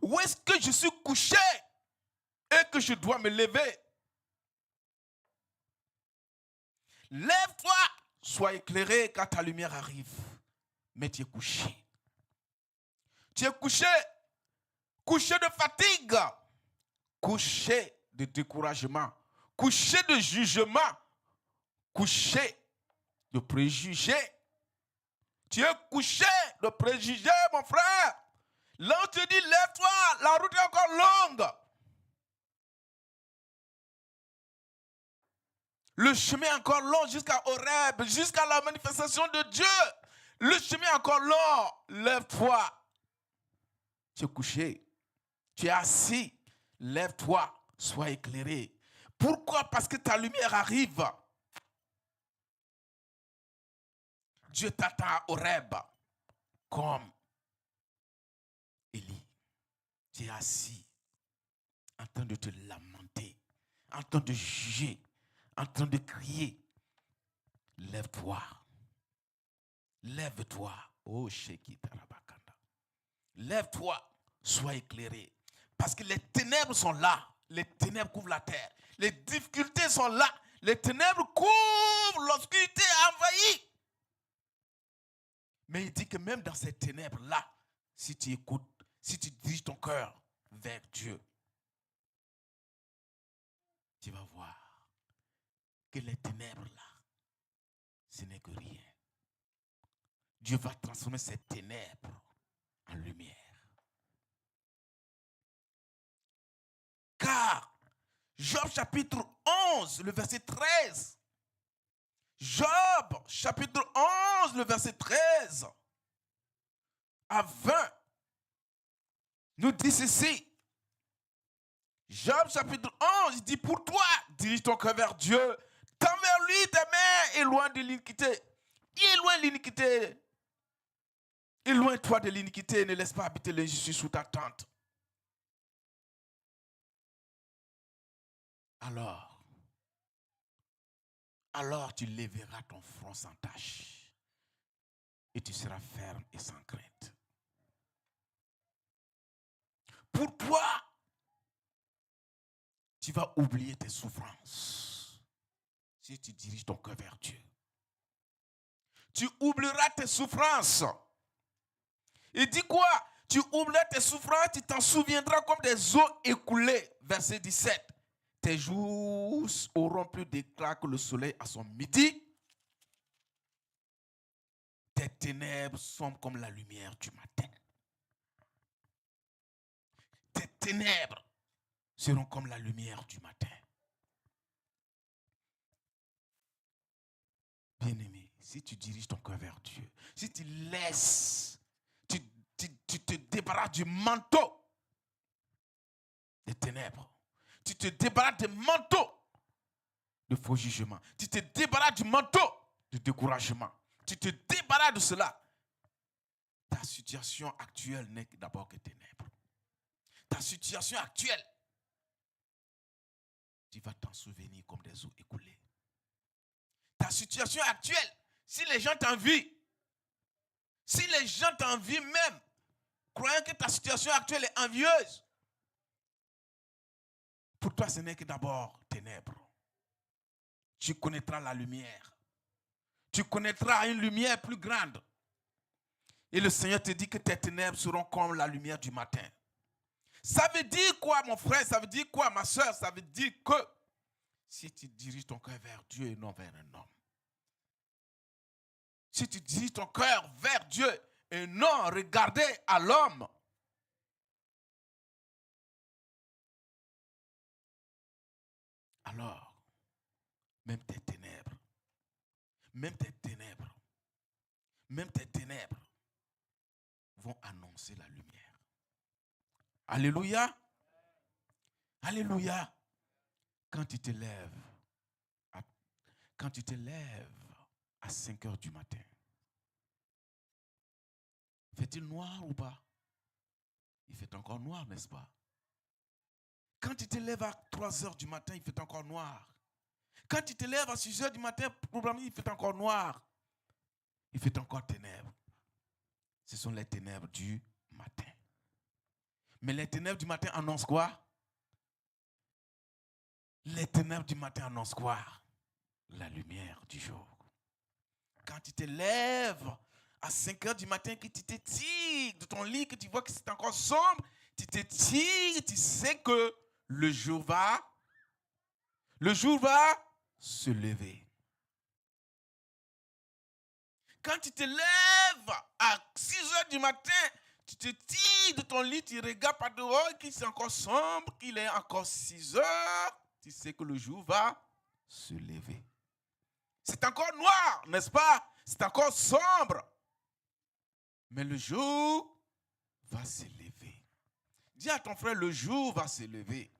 Où est-ce que je suis couché et que je dois me lever? Lève-toi, sois éclairé car ta lumière arrive. Mais tu es couché. Tu es couché. Couché de fatigue. Couché de découragement. Couché de jugement. Couché de préjugés. Tu es couché de préjugés, mon frère. Là, on te dit, lève-toi, la route est encore longue. Le chemin est encore long jusqu'à Horeb, jusqu'à la manifestation de Dieu. Le chemin est encore long. Lève-toi. Tu es couché. Tu es assis. Lève-toi. Sois éclairé. Pourquoi? Parce que ta lumière arrive. Dieu t'attend à Horeb comme Élie. Tu es assis en train de te lamenter, en train de juger, en train de crier. Lève-toi. Lève-toi. Oh, Sheki Tarabakanda. Lève-toi. Sois éclairé. Parce que les ténèbres sont là. Les ténèbres couvrent la terre. Les difficultés sont là. Les ténèbres couvrent. L'obscurité envahit. Mais il dit que même dans ces ténèbres-là, si tu écoutes, si tu diriges ton cœur vers Dieu, tu vas voir que les ténèbres-là, ce n'est que rien. Dieu va transformer ces ténèbres en lumière. Car Job chapitre 11, le verset 13. Job chapitre 11, le verset 13 à 20 nous dit ceci. Job chapitre 11, il dit pour toi, dirige ton cœur vers Dieu, tends vers lui tes mains, éloigne de l'iniquité. Éloigne l'iniquité. Éloigne-toi de l'iniquité, ne laisse pas habiter l'injustice sous ta tente. Alors tu lèveras ton front sans tache et tu seras ferme et sans crainte. Pour toi, tu vas oublier tes souffrances si tu diriges ton cœur vers Dieu. Tu oublieras tes souffrances. Il dit quoi? Tu oublieras tes souffrances, tu t'en souviendras comme des eaux écoulées. Verset 17. Tes jours auront plus d'éclat que le soleil à son midi. Tes ténèbres sont comme la lumière du matin. Tes ténèbres seront comme la lumière du matin. Bien-aimé, si tu diriges ton cœur vers Dieu, si tu laisses, tu te débarrasses du manteau des ténèbres, tu te débarrasses du manteau de faux jugements, tu te débarrasses du manteau de découragement, tu te débarrasses de cela, ta situation actuelle n'est d'abord que ténèbres. Ta situation actuelle, tu vas t'en souvenir comme des eaux écoulées. Ta situation actuelle, si les gens t'envient, même, croyant que ta situation actuelle est envieuse, pour toi ce n'est que d'abord ténèbres. Tu connaîtras la lumière. Tu connaîtras une lumière plus grande. Et le Seigneur te dit que tes ténèbres seront comme la lumière du matin. Ça veut dire quoi, mon frère? Ça veut dire quoi, ma soeur? Ça veut dire que si tu diriges ton cœur vers Dieu et non vers un homme, si tu diriges ton cœur vers Dieu et non regarder à l'homme, alors, même tes ténèbres vont annoncer la lumière. Alléluia. Alléluia. Quand tu te lèves à 5 heures du matin, fait-il noir ou pas? Il fait encore noir, n'est-ce pas? Quand tu te lèves à 3 heures du matin, il fait encore noir. Quand tu te lèves à 6 heures du matin, probablement il fait encore noir. Il fait encore ténèbres. Ce sont les ténèbres du matin. Mais les ténèbres du matin annoncent quoi? Les ténèbres du matin annoncent quoi? La lumière du jour. Quand tu te lèves à 5 heures du matin, que tu t'étires de ton lit, que tu vois que c'est encore sombre, tu t'étires, tu sais que le jour va se lever. Quand tu te lèves à 6 heures du matin, tu te tires de ton lit, tu regardes par dehors, qu'il c'est encore sombre, qu'il est encore 6 heures, tu sais que le jour va se lever. C'est encore noir, n'est-ce pas? C'est encore sombre. Mais le jour va se lever. Dis à ton frère, le jour va se lever.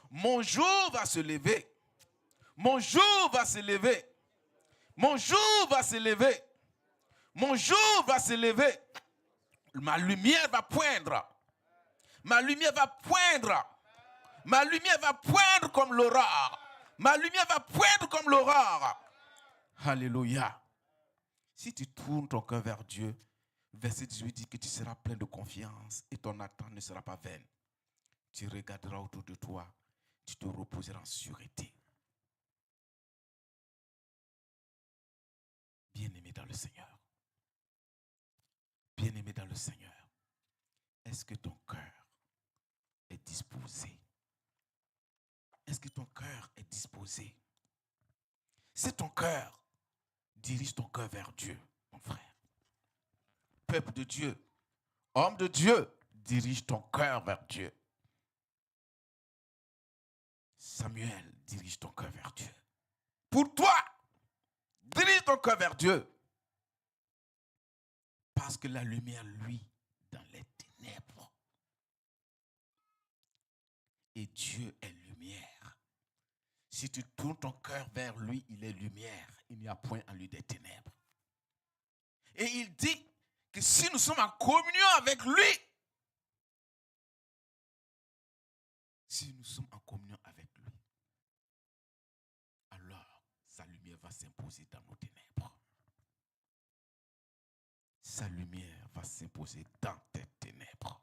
Mon jour va se lever. Mon jour va se lever. Mon jour va se lever. Mon jour va se lever. Ma lumière va poindre. Ma lumière va poindre. Ma lumière va poindre comme l'aurore. Ma lumière va poindre comme l'aurore. Alléluia. Si tu tournes ton cœur vers Dieu, verset 18 dit que tu seras plein de confiance et ton attente ne sera pas vaine. Tu regarderas autour de toi, tu te reposeras en sûreté. Bien-aimé dans le Seigneur. Bien-aimé dans le Seigneur. Est-ce que ton cœur est disposé? Est-ce que ton cœur est disposé? C'est ton cœur. Dirige ton cœur vers Dieu, mon frère. Peuple de Dieu, homme de Dieu, dirige ton cœur vers Dieu. Samuel, dirige ton cœur vers Dieu. Pour toi, dirige ton cœur vers Dieu. Parce que la lumière, lui, dans les ténèbres. Et Dieu est lumière. Si tu tournes ton cœur vers lui, il est lumière. Il n'y a point en lui des ténèbres. Et il dit que si nous sommes en communion avec lui, si nous sommes en communion avec lui, alors sa lumière va s'imposer dans nos ténèbres. Sa lumière va s'imposer dans tes ténèbres.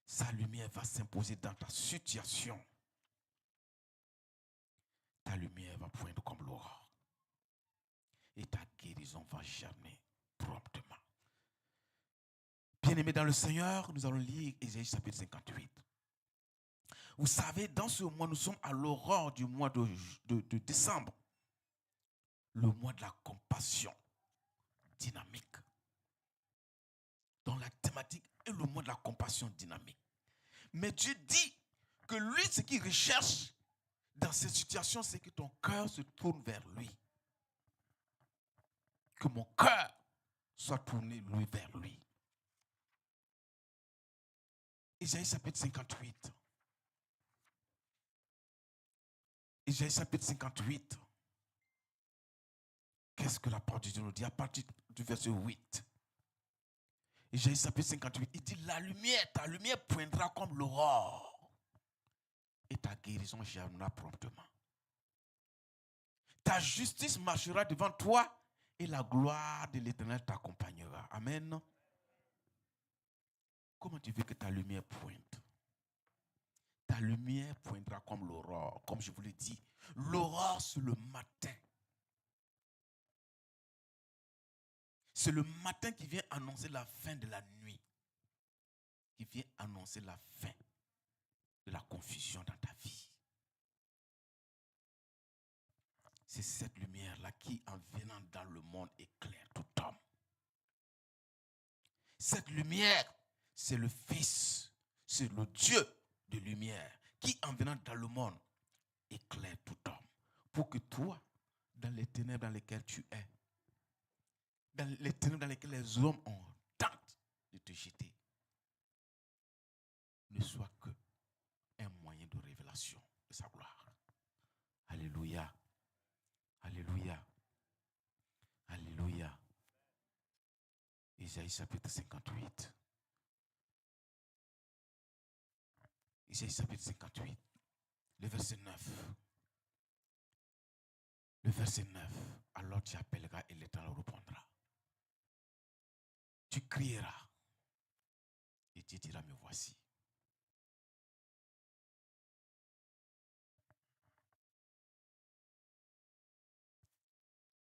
Sa lumière va s'imposer dans ta situation. Ta lumière va poindre comme l'aurore. Et ta guérison va germer promptement. Bien-aimés dans le Seigneur, nous allons lire Ésaïe chapitre 58. Vous savez, dans ce mois, nous sommes à l'aurore du mois de décembre. Le mois de la compassion dynamique. Dont la thématique est le mois de la compassion dynamique. Mais Dieu dit que lui, ce qu'il recherche dans cette situation, c'est que ton cœur se tourne vers lui. Que mon cœur soit tourné lui vers lui. Ésaïe chapitre 58. Ésaïe chapitre 58. Qu'est-ce que la parole de Dieu nous dit à partir du verset 8? Ésaïe chapitre 58, il dit la lumière, ta lumière poindra comme l'aurore et ta guérison germera promptement. Ta justice marchera devant toi et la gloire de l'Éternel t'accompagnera. Amen. Comment tu veux que ta lumière pointe? Ta lumière poindra comme l'aurore, comme je vous l'ai dit. L'aurore, c'est le matin. C'est le matin qui vient annoncer la fin de la nuit. Qui vient annoncer la fin de la confusion dans ta vie. C'est cette lumière-là qui, en venant dans le monde, éclaire tout homme. Cette lumière, c'est le Fils, c'est le Dieu de lumière qui, en venant dans le monde, éclaire tout homme. Pour que toi, dans les ténèbres dans lesquelles tu es, dans les ténèbres dans lesquelles les hommes ont tenté de te jeter, ne soit que un moyen de révélation de sa gloire. Alléluia. Alléluia. Alléluia. Ésaïe chapitre 58. Ésaïe chapitre 58. Le verset 9. Le verset 9. Alors tu appelleras et l'Éternel répondra. Tu crieras et tu diras me voici.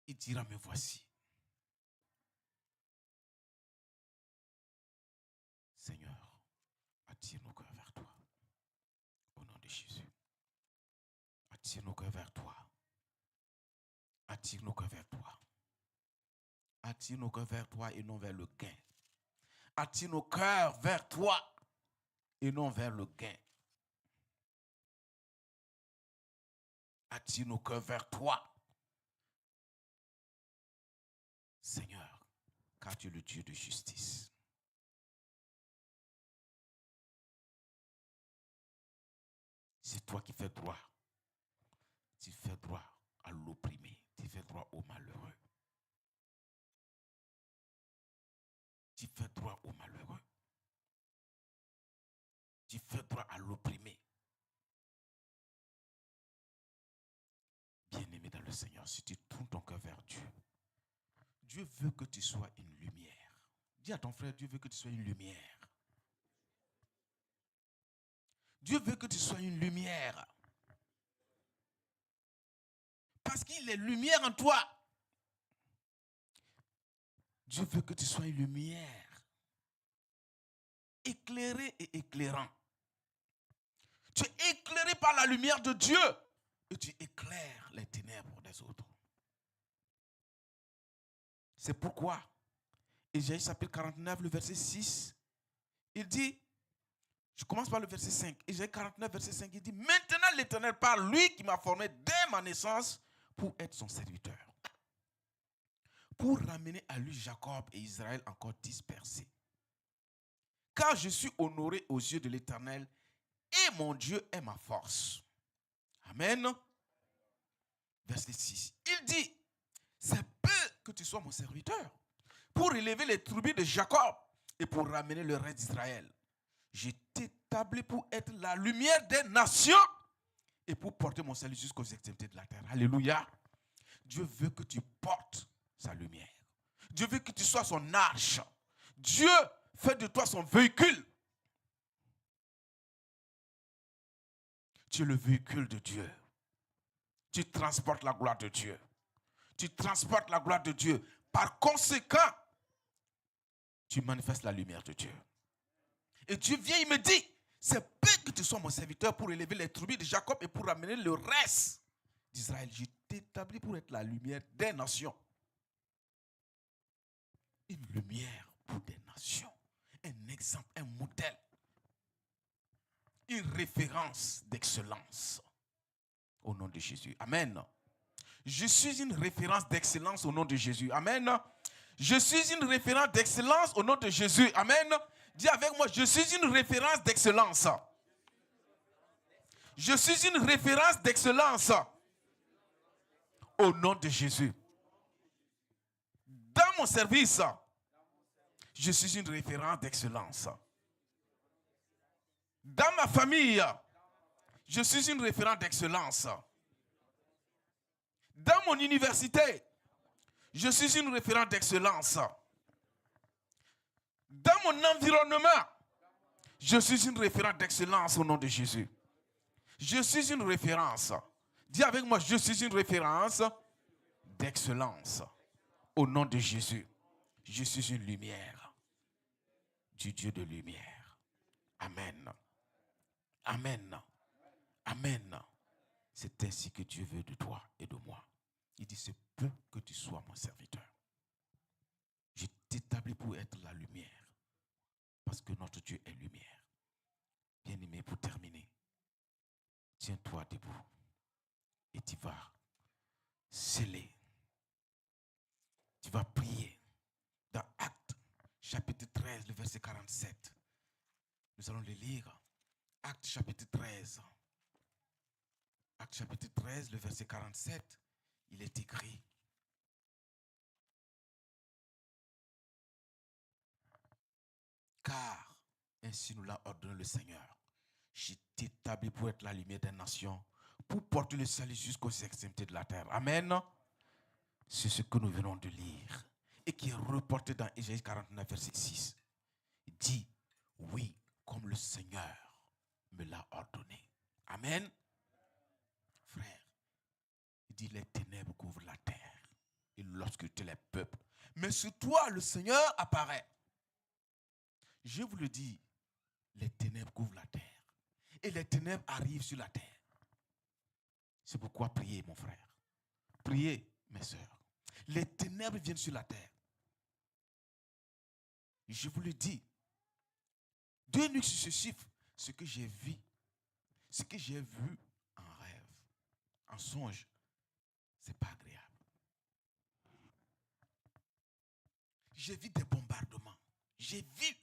Il dira me voici. Seigneur, attire nos cœurs vers toi. Au nom de Jésus. Attire nos cœurs vers toi. Attire nos cœurs vers toi. Attire nos cœurs vers toi et non vers le gain. Attire nos cœurs vers toi et non vers le gain. attire nos cœurs vers toi. Seigneur, car tu es le Dieu de justice. C'est toi qui fais droit. Tu fais droit à l'opprimé. Tu fais droit au malheureux. Tu fais droit au malheureux. Tu fais droit à l'opprimé. Bien-aimé dans le Seigneur, si tu tournes ton cœur vers Dieu, Dieu veut que tu sois une lumière. Dis à ton frère, Dieu veut que tu sois une lumière. Dieu veut que tu sois une lumière. Parce qu'il est lumière en toi. Dieu veut que tu sois une lumière. Éclairé et éclairant. Tu es éclairé par la lumière de Dieu. Et tu éclaires les ténèbres des autres. C'est pourquoi, Ésaïe chapitre 49, le verset 6, il dit, je commence par le verset 5, Ésaïe 49, verset 5, il dit, maintenant l'Éternel parle, lui qui m'a formé dès ma naissance pour être son serviteur, pour ramener à lui Jacob et Israël encore dispersés. Car je suis honoré aux yeux de l'Éternel et mon Dieu est ma force. Amen. Verset 6. Il dit, c'est peu que tu sois mon serviteur pour élever les tribus de Jacob et pour ramener le reste d'Israël. Je t'établis pour être la lumière des nations et pour porter mon salut jusqu'aux extrémités de la terre. Alléluia. Dieu veut que tu portes sa lumière. Dieu veut que tu sois son arche. Dieu fait de toi son véhicule. Tu es le véhicule de Dieu. Tu transportes la gloire de Dieu. Tu transportes la gloire de Dieu. Par conséquent, tu manifestes la lumière de Dieu. Et Dieu vient, il me dit, c'est peu que tu sois mon serviteur pour élever les tribus de Jacob et pour ramener le reste d'Israël. Je t'établis pour être la lumière des nations. Une lumière pour des nations. Un exemple, un modèle. Une référence d'excellence. Au nom de Jésus. Amen. Je suis une référence d'excellence au nom de Jésus. Amen. Je suis une référence d'excellence au nom de Jésus. Amen. Dis avec moi, je suis une référence d'excellence. Je suis une référence d'excellence au nom de Jésus. Dans mon service, je suis une référence d'excellence. Dans ma famille, je suis une référence d'excellence. Dans mon université, je suis une référence d'excellence. Dans mon environnement, je suis une référence d'excellence au nom de Jésus. Je suis une référence. Dis avec moi, je suis une référence d'excellence au nom de Jésus. Je suis une lumière du Dieu de lumière. Amen. Amen. Amen. C'est ainsi que Dieu veut de toi et de moi. Il dit, c'est peu que tu sois mon serviteur. Je t'établis pour être la lumière. Parce que notre Dieu est lumière. Bien-aimé, pour terminer, tiens-toi debout. Et tu vas sceller. Tu vas prier. Dans Actes, chapitre 13, le verset 47. Nous allons le lire. Actes, chapitre 13. Actes, chapitre 13, le verset 47. Il est écrit. Car ainsi nous l'a ordonné le Seigneur. Je t'établis pour être la lumière des nations, pour porter le salut jusqu'aux extrémités de la terre. Amen. C'est ce que nous venons de lire et qui est reporté dans Ésaïe 49, verset 6. Il dit, oui, comme le Seigneur me l'a ordonné. Amen. Frère, il dit, les ténèbres couvrent la terre et l'obscurité les peuples. Mais sur toi, le Seigneur apparaît. Je vous le dis, les ténèbres couvrent la terre. Et les ténèbres arrivent sur la terre. C'est pourquoi priez, mon frère. Priez, mes sœurs. Les ténèbres viennent sur la terre. Je vous le dis. 2 nuits sur ce chiffre, ce que j'ai vu en rêve, en en songe, ce n'est pas agréable. J'ai vu des bombardements. J'ai vu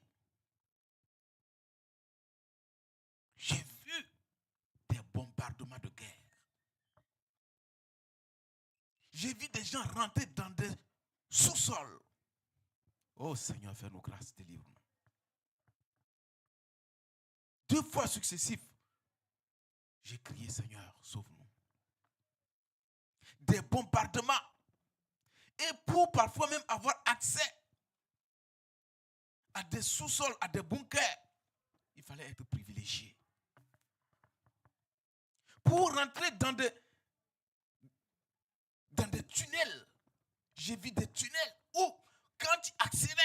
des bombardements de guerre. J'ai vu des gens rentrer dans des sous-sols. Oh Seigneur, fais-nous grâce, délivre-nous. 2 fois successifs, j'ai crié, Seigneur, sauve-nous. Des bombardements. Et pour parfois même avoir accès à des sous-sols, à des bunkers, il fallait être privilégié. Pour rentrer dans des tunnels, j'ai vu des tunnels où, quand tu accédais,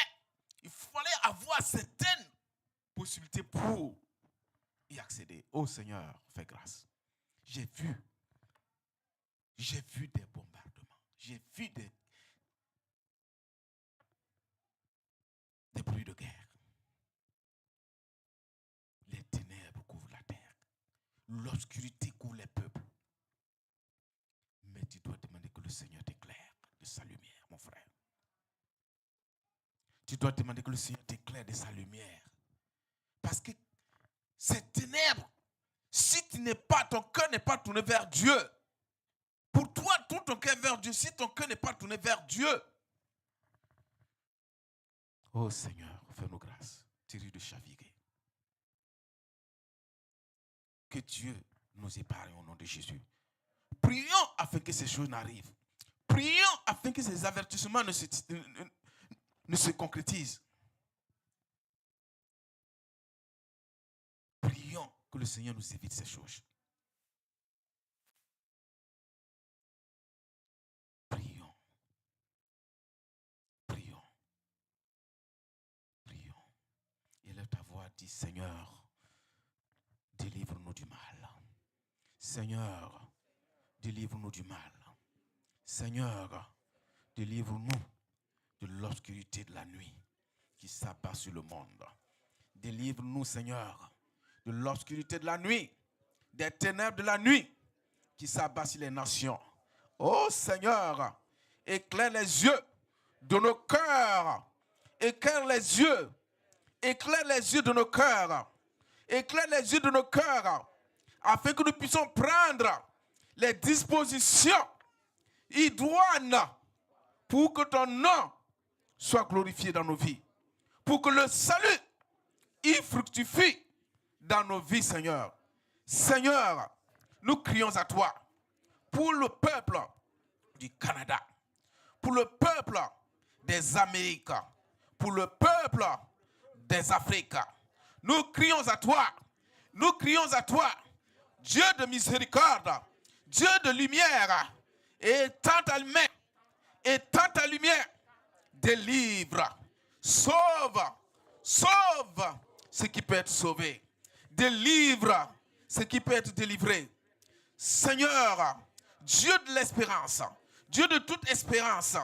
il fallait avoir certaines possibilités pour y accéder. Oh Seigneur, fais grâce. J'ai vu des bombardements. J'ai vu des bruits de guerre. Les ténèbres couvrent la terre. L'obscurité couvre les peuples. Mais tu dois demander que le Seigneur t'éclaire de sa lumière, mon frère. Tu dois demander que le Seigneur t'éclaire de sa lumière. Parce que ces ténèbres, si ton cœur n'est pas tourné vers Dieu, pour toi, tourne ton cœur vers Dieu. Si ton cœur n'est pas tourné vers Dieu, oh Seigneur, fais-nous grâce. Thierry de chaviguer. Que Dieu nous épargne au nom de Jésus. Prions afin que ces choses n'arrivent. Prions afin que ces avertissements ne se concrétisent. Prions que le Seigneur nous évite ces choses. Prions. Prions. Prions. Élève ta voix, dis Seigneur, délivre-nous du mal. Seigneur, délivre-nous du mal. Seigneur, délivre-nous de l'obscurité de la nuit qui s'abat sur le monde. Délivre-nous, Seigneur, de l'obscurité de la nuit, des ténèbres de la nuit qui s'abat sur les nations. Oh Seigneur, éclaire les yeux de nos cœurs. Éclaire les yeux. Éclaire les yeux de nos cœurs. Éclaire les yeux de nos cœurs afin que nous puissions prendre les dispositions idoines pour que ton nom soit glorifié dans nos vies. Pour que le salut y fructifie dans nos vies, Seigneur. Seigneur, nous crions à toi pour le peuple du Canada, pour le peuple des Amériques, pour le peuple des Afriques. Nous crions à toi. Nous crions à toi, Dieu de miséricorde, Dieu de lumière, et tant ta main, et tant ta lumière, délivre, sauve, sauve ce qui peut être sauvé, délivre ce qui peut être délivré. Seigneur, Dieu de l'espérance, Dieu de toute espérance,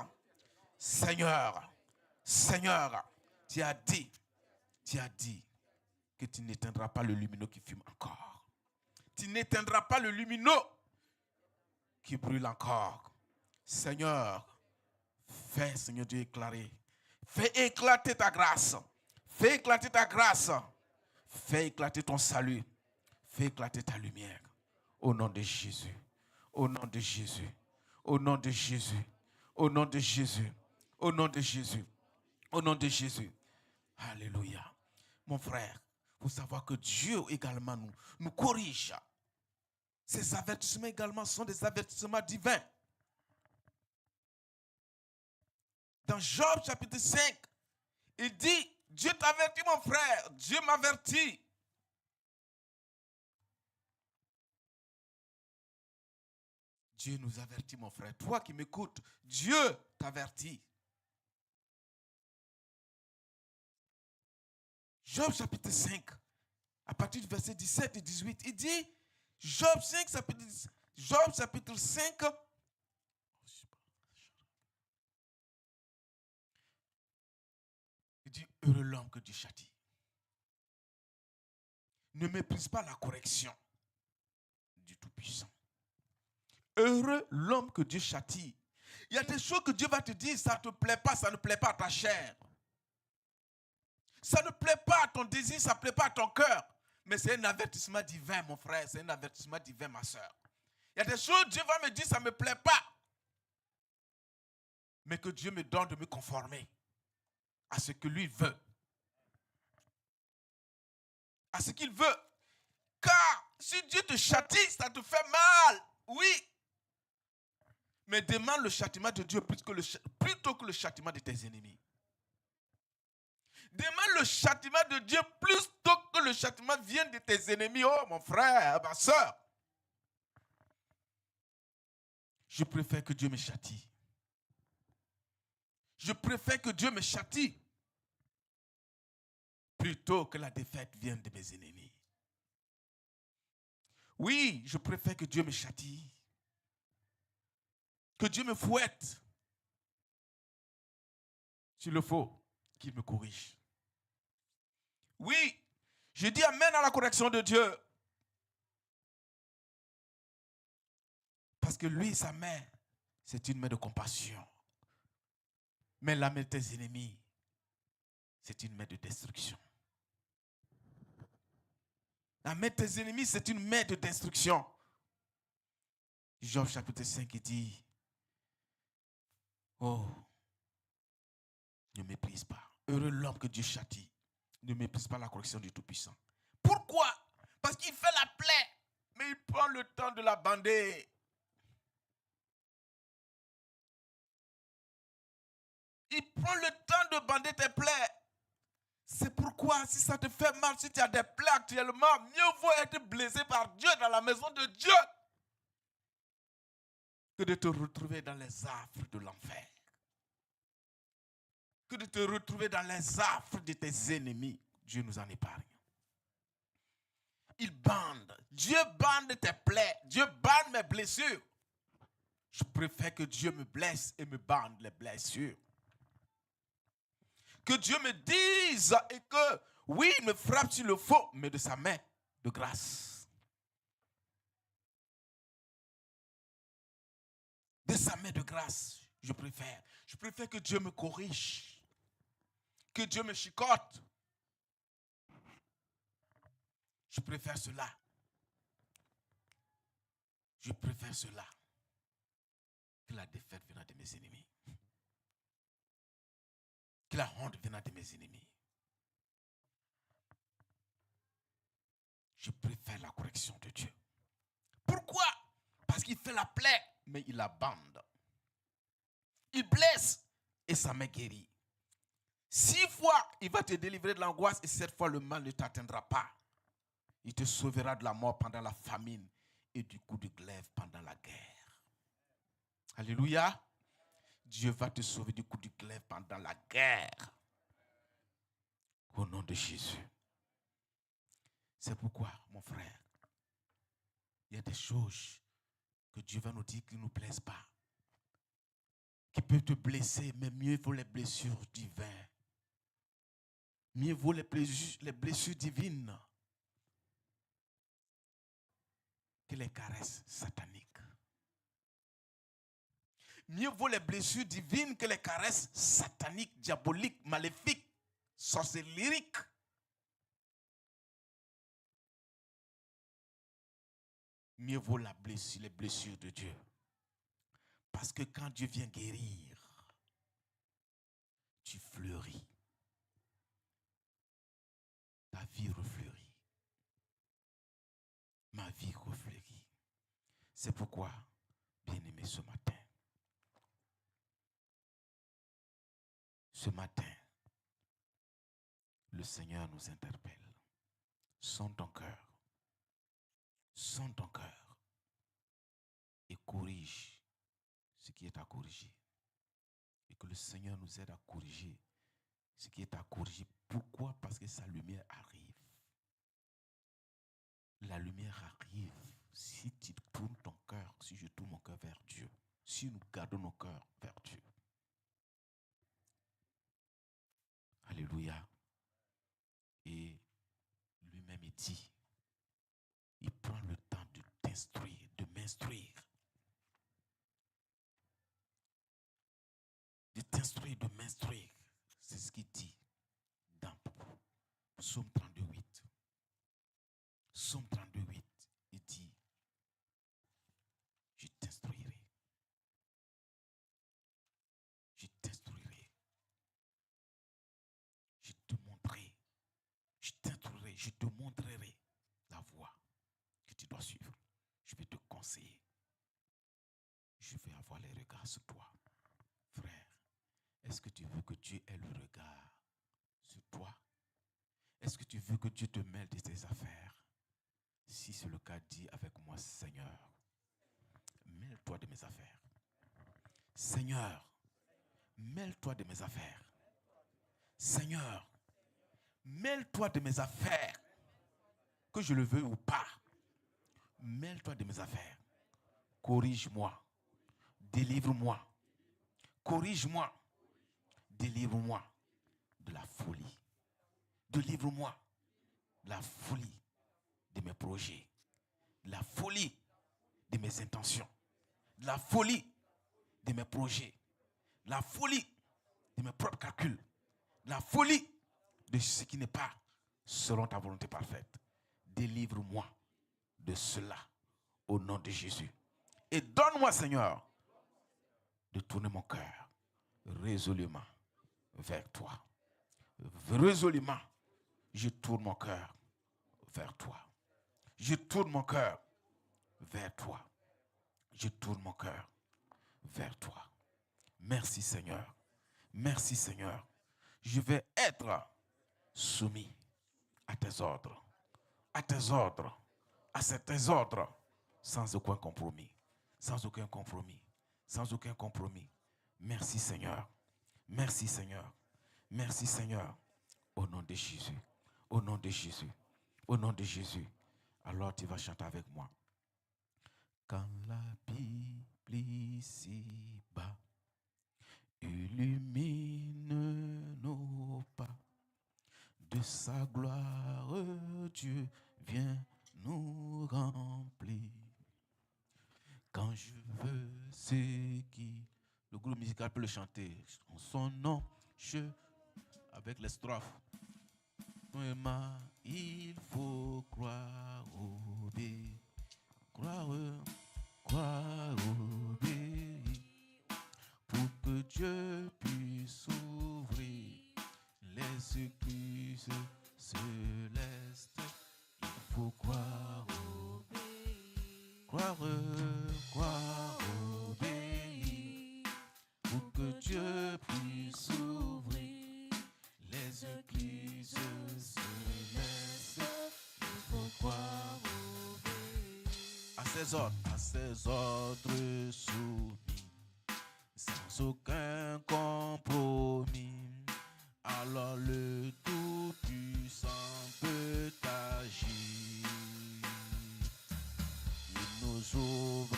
Seigneur, Seigneur, tu as dit que tu n'éteindras pas le lumineux qui fume encore. Tu n'éteindras pas le lumineux qui brûle encore. Seigneur, fais, Seigneur Dieu, éclairer. Fais éclater ta grâce. Fais éclater ta grâce. Fais éclater ton salut. Fais éclater ta lumière. Au nom de Jésus. Au nom de Jésus. Au nom de Jésus. Au nom de Jésus. Au nom de Jésus. Au nom de Jésus. Alléluia. Mon frère, il faut savoir que Dieu également nous corrige. Ces avertissements également sont des avertissements divins. Dans Job chapitre 5, il dit, Dieu t'avertit mon frère, Dieu m'avertit. Dieu nous avertit mon frère. Toi qui m'écoutes, Dieu t'avertit. Job chapitre 5, à partir du verset 17 et 18, il dit, Job chapitre 5, il dit, heureux l'homme que Dieu châtie. Ne méprise pas la correction du Tout-Puissant. Heureux l'homme que Dieu châtie. Il y a des choses que Dieu va te dire, ça ne te plaît pas, ça ne plaît pas à ta chair. Ça ne plaît pas à ton désir, ça ne plaît pas à ton cœur. Mais c'est un avertissement divin, mon frère, c'est un avertissement divin, ma soeur. Il y a des choses, Dieu va me dire, ça ne me plaît pas. Mais que Dieu me donne de me conformer à ce que lui veut. À ce qu'il veut. Car si Dieu te châtie, ça te fait mal. Oui. Mais demande le châtiment de Dieu plutôt que le châtiment de tes ennemis. Demande le châtiment de Dieu plutôt que le châtiment vienne de tes ennemis. Oh mon frère, ma soeur. Je préfère que Dieu me châtie. Je préfère que Dieu me châtie plutôt que la défaite vienne de mes ennemis. Oui, je préfère que Dieu me châtie. Que Dieu me fouette. S'il le faut, qu'il me corrige. Oui, je dis amen à la correction de Dieu. Parce que lui, sa main, c'est une main de compassion. Mais la main de tes ennemis, c'est une main de destruction. La main de tes ennemis, c'est une main de destruction. Job chapitre 5, il dit, oh, ne méprise pas. Heureux l'homme que Dieu châtie. Ne méprise pas la correction du Tout-Puissant. Pourquoi? Parce qu'il fait la plaie, mais il prend le temps de la bander. Il prend le temps de bander tes plaies. C'est pourquoi, si ça te fait mal, si tu as des plaies actuellement, mieux vaut être blessé par Dieu dans la maison de Dieu que de te retrouver dans les affres de l'enfer. Que de te retrouver dans les affres de tes ennemis. Dieu nous en épargne. Il bande. Dieu bande tes plaies. Dieu bande mes blessures. Je préfère que Dieu me blesse et me bande les blessures. Que Dieu me dise et que, oui, il me frappe s'il le faut, mais de sa main de grâce. De sa main de grâce, je préfère. Je préfère que Dieu me corrige. Que Dieu me chicote. Je préfère cela. Je préfère cela que la défaite venant de mes ennemis. Que la honte venant de mes ennemis. Je préfère la correction de Dieu. Pourquoi? Parce qu'il fait la plaie, mais il la bande. Il blesse et ça me guérit. 6 fois, il va te délivrer de l'angoisse et 7 fois, le mal ne t'atteindra pas. Il te sauvera de la mort pendant la famine et du coup de glaive pendant la guerre. Alléluia. Dieu va te sauver du coup du glaive pendant la guerre. Au nom de Jésus. C'est pourquoi, mon frère, il y a des choses que Dieu va nous dire qui ne nous plaisent pas. Qui peuvent te blesser, mais mieux vaut les blessures divines. Mieux vaut les blessures divines que les caresses sataniques. Mieux vaut les blessures divines que les caresses sataniques, diaboliques, maléfiques, sorcellériques. Mieux vaut les blessures de Dieu. Parce que quand Dieu vient guérir, tu fleuris. Ta vie refleurit. Ma vie refleurit. C'est pourquoi, bien-aimé, ce matin, le Seigneur nous interpelle. Sonde ton cœur. Sonde ton cœur. Et corrige ce qui est à corriger. Et que le Seigneur nous aide à corriger ce qui est à corriger. Pourquoi? Parce que sa lumière arrive. La lumière arrive si tu tournes ton cœur, si je tourne mon cœur vers Dieu, si nous gardons nos cœurs vers Dieu. Alléluia. Et lui-même il dit, il prend le temps de t'instruire, de m'instruire. t'instruis de m'instruire. C'est ce qu'il dit dans Psaume 32:8. Psaume 32:8, il dit, je t'instruirai. Je t'instruirai. Je te montrerai. Je t'instruirai. Je te montrerai la voie que tu dois suivre. Je vais te conseiller. Je vais avoir les regards sur toi. Frère, est-ce que tu veux que Dieu ait le regard sur toi? Est-ce que tu veux que Dieu te mêle de tes affaires? Si c'est le cas, dis avec moi, Seigneur, mêle-toi de mes affaires. Seigneur, mêle-toi de mes affaires. Seigneur, mêle-toi de mes affaires. Que je le veuille ou pas, mêle-toi de mes affaires. Corrige-moi. Délivre-moi. Corrige-moi. Délivre-moi de la folie. Délivre-moi de la folie de mes projets, de la folie de mes intentions, de la folie de mes projets, de la folie de mes propres calculs, de la folie de ce qui n'est pas selon ta volonté parfaite. Délivre-moi de cela au nom de Jésus. Et donne-moi, Seigneur, de tourner mon cœur résolument vers toi. Résolument, je tourne mon cœur vers toi. Je tourne mon cœur vers toi. Je tourne mon cœur vers toi. Merci Seigneur. Merci Seigneur. Je vais être soumis à tes ordres. À tes ordres. À tes ordres. Sans aucun compromis. Sans aucun compromis. Sans aucun compromis. Merci Seigneur. Merci Seigneur. Merci Seigneur. Au nom de Jésus. Au nom de Jésus. Au nom de Jésus. Alors tu vas chanter avec moi. Quand la Bible ici-bas illumine nos pas, de sa gloire Dieu vient nous remplir. Quand je veux ce qui... Le groupe musical peut le chanter. En son nom, avec les strophes. Il faut croire au bé. Croire au bé. Pour que Dieu puisse ouvrir les églises célestes. Il faut croire au bé. Croire au bé. Pour que Dieu puisse ouvrir les églises célestes. Il faut croire au bé. À ses ordres soumis, sans aucun compromis. Alors le Tout-Puissant peut agir. Il nous ouvre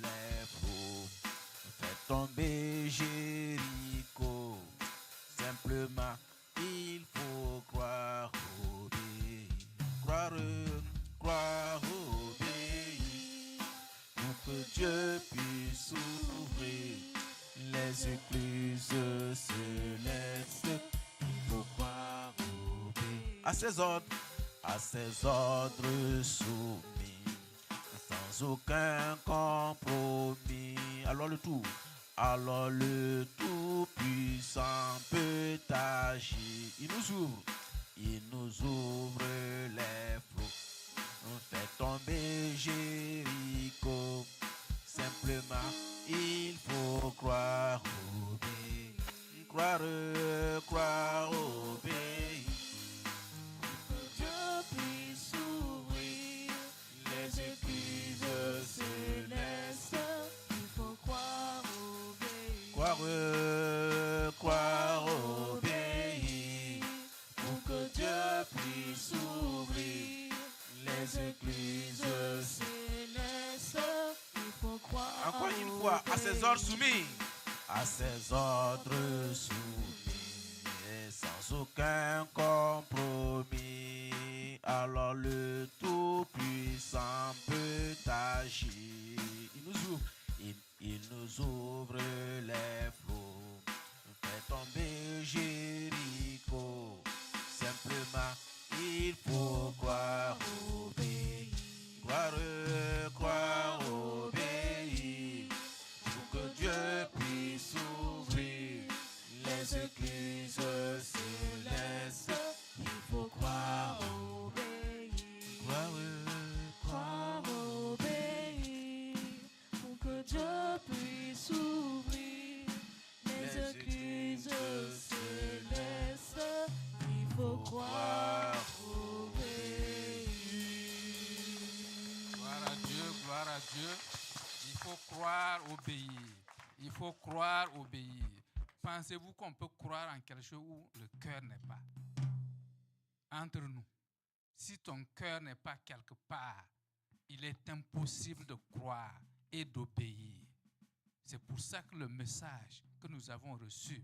les flots, fait tomber Jéricho. Simplement, il faut croire au bé. Croire au bé. Pour que Dieu puisse ouvrir les églises célestes. Il faut croire au bé. À ses ordres soumis, sans aucun compromis. Alors le Tout-Puissant peut agir. Il nous ouvre les flots, on fait tomber Jéricho. Simplement, il faut croire au bé. Croire au bé. Que Dieu puisse ouvrir les églises célestes. Il faut croire au bé. Croire au bé. Pour que Dieu puisse ouvrir les églises Céleste, il faut croire. Encore une fois, à ses ordres soumis. À ses ordres soumis, et sans aucun compromis. Alors le Tout-Puissant peut agir. Il nous ouvre les flots, tomber Jéricho. Simplement, il faut croire, obéir. Croire, obéir. Pour que Dieu puisse ouvrir les églises célestes. Il faut croire, obéir. croire, Obéir. Pour que Dieu puisse ouvrir les églises célestes. Il faut croire, obéir. Gloire à Dieu, gloire à Dieu. Il faut croire, obéir. Il faut croire, obéir. Pensez-vous qu'on peut croire en quelque chose où le cœur n'est pas? Entre nous, si ton cœur n'est pas quelque part, il est impossible de croire et d'obéir. C'est pour ça que le message que nous avons reçu,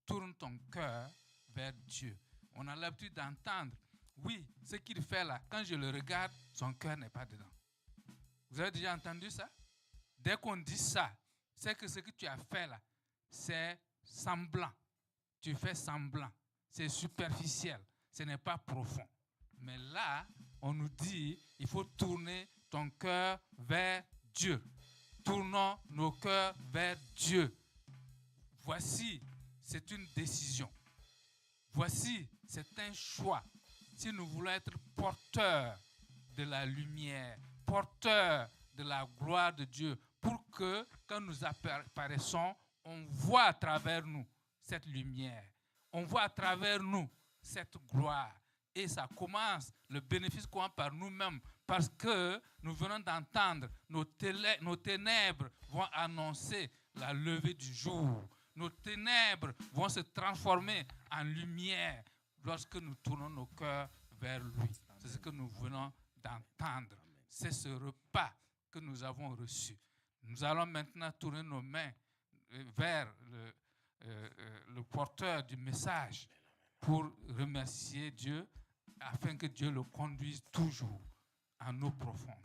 tourne ton cœur vers Dieu. On a l'habitude d'entendre, oui, ce qu'il fait là, quand je le regarde, son cœur n'est pas dedans. Vous avez déjà entendu ça? Dès qu'on dit ça, c'est que ce que tu as fait là, c'est semblant. Tu fais semblant. C'est superficiel. Ce n'est pas profond. Mais là, on nous dit, il faut tourner ton cœur vers Dieu. Tournons nos cœurs vers Dieu. Voici, c'est une décision. Voici, c'est un choix. Si nous voulons être porteurs de la lumière, porteurs de la gloire de Dieu, pour que quand nous apparaissons, on voit à travers nous cette lumière. On voit à travers nous cette gloire. Et ça commence, le bénéfice commence par nous-mêmes, parce que nous venons d'entendre, nos ténèbres vont annoncer la levée du jour. Nos ténèbres vont se transformer en lumière lorsque nous tournons nos cœurs vers lui. C'est ce que nous venons d'entendre. C'est ce repas que nous avons reçu. Nous allons maintenant tourner nos mains vers le porteur du message pour remercier Dieu afin que Dieu le conduise toujours en eau profonde.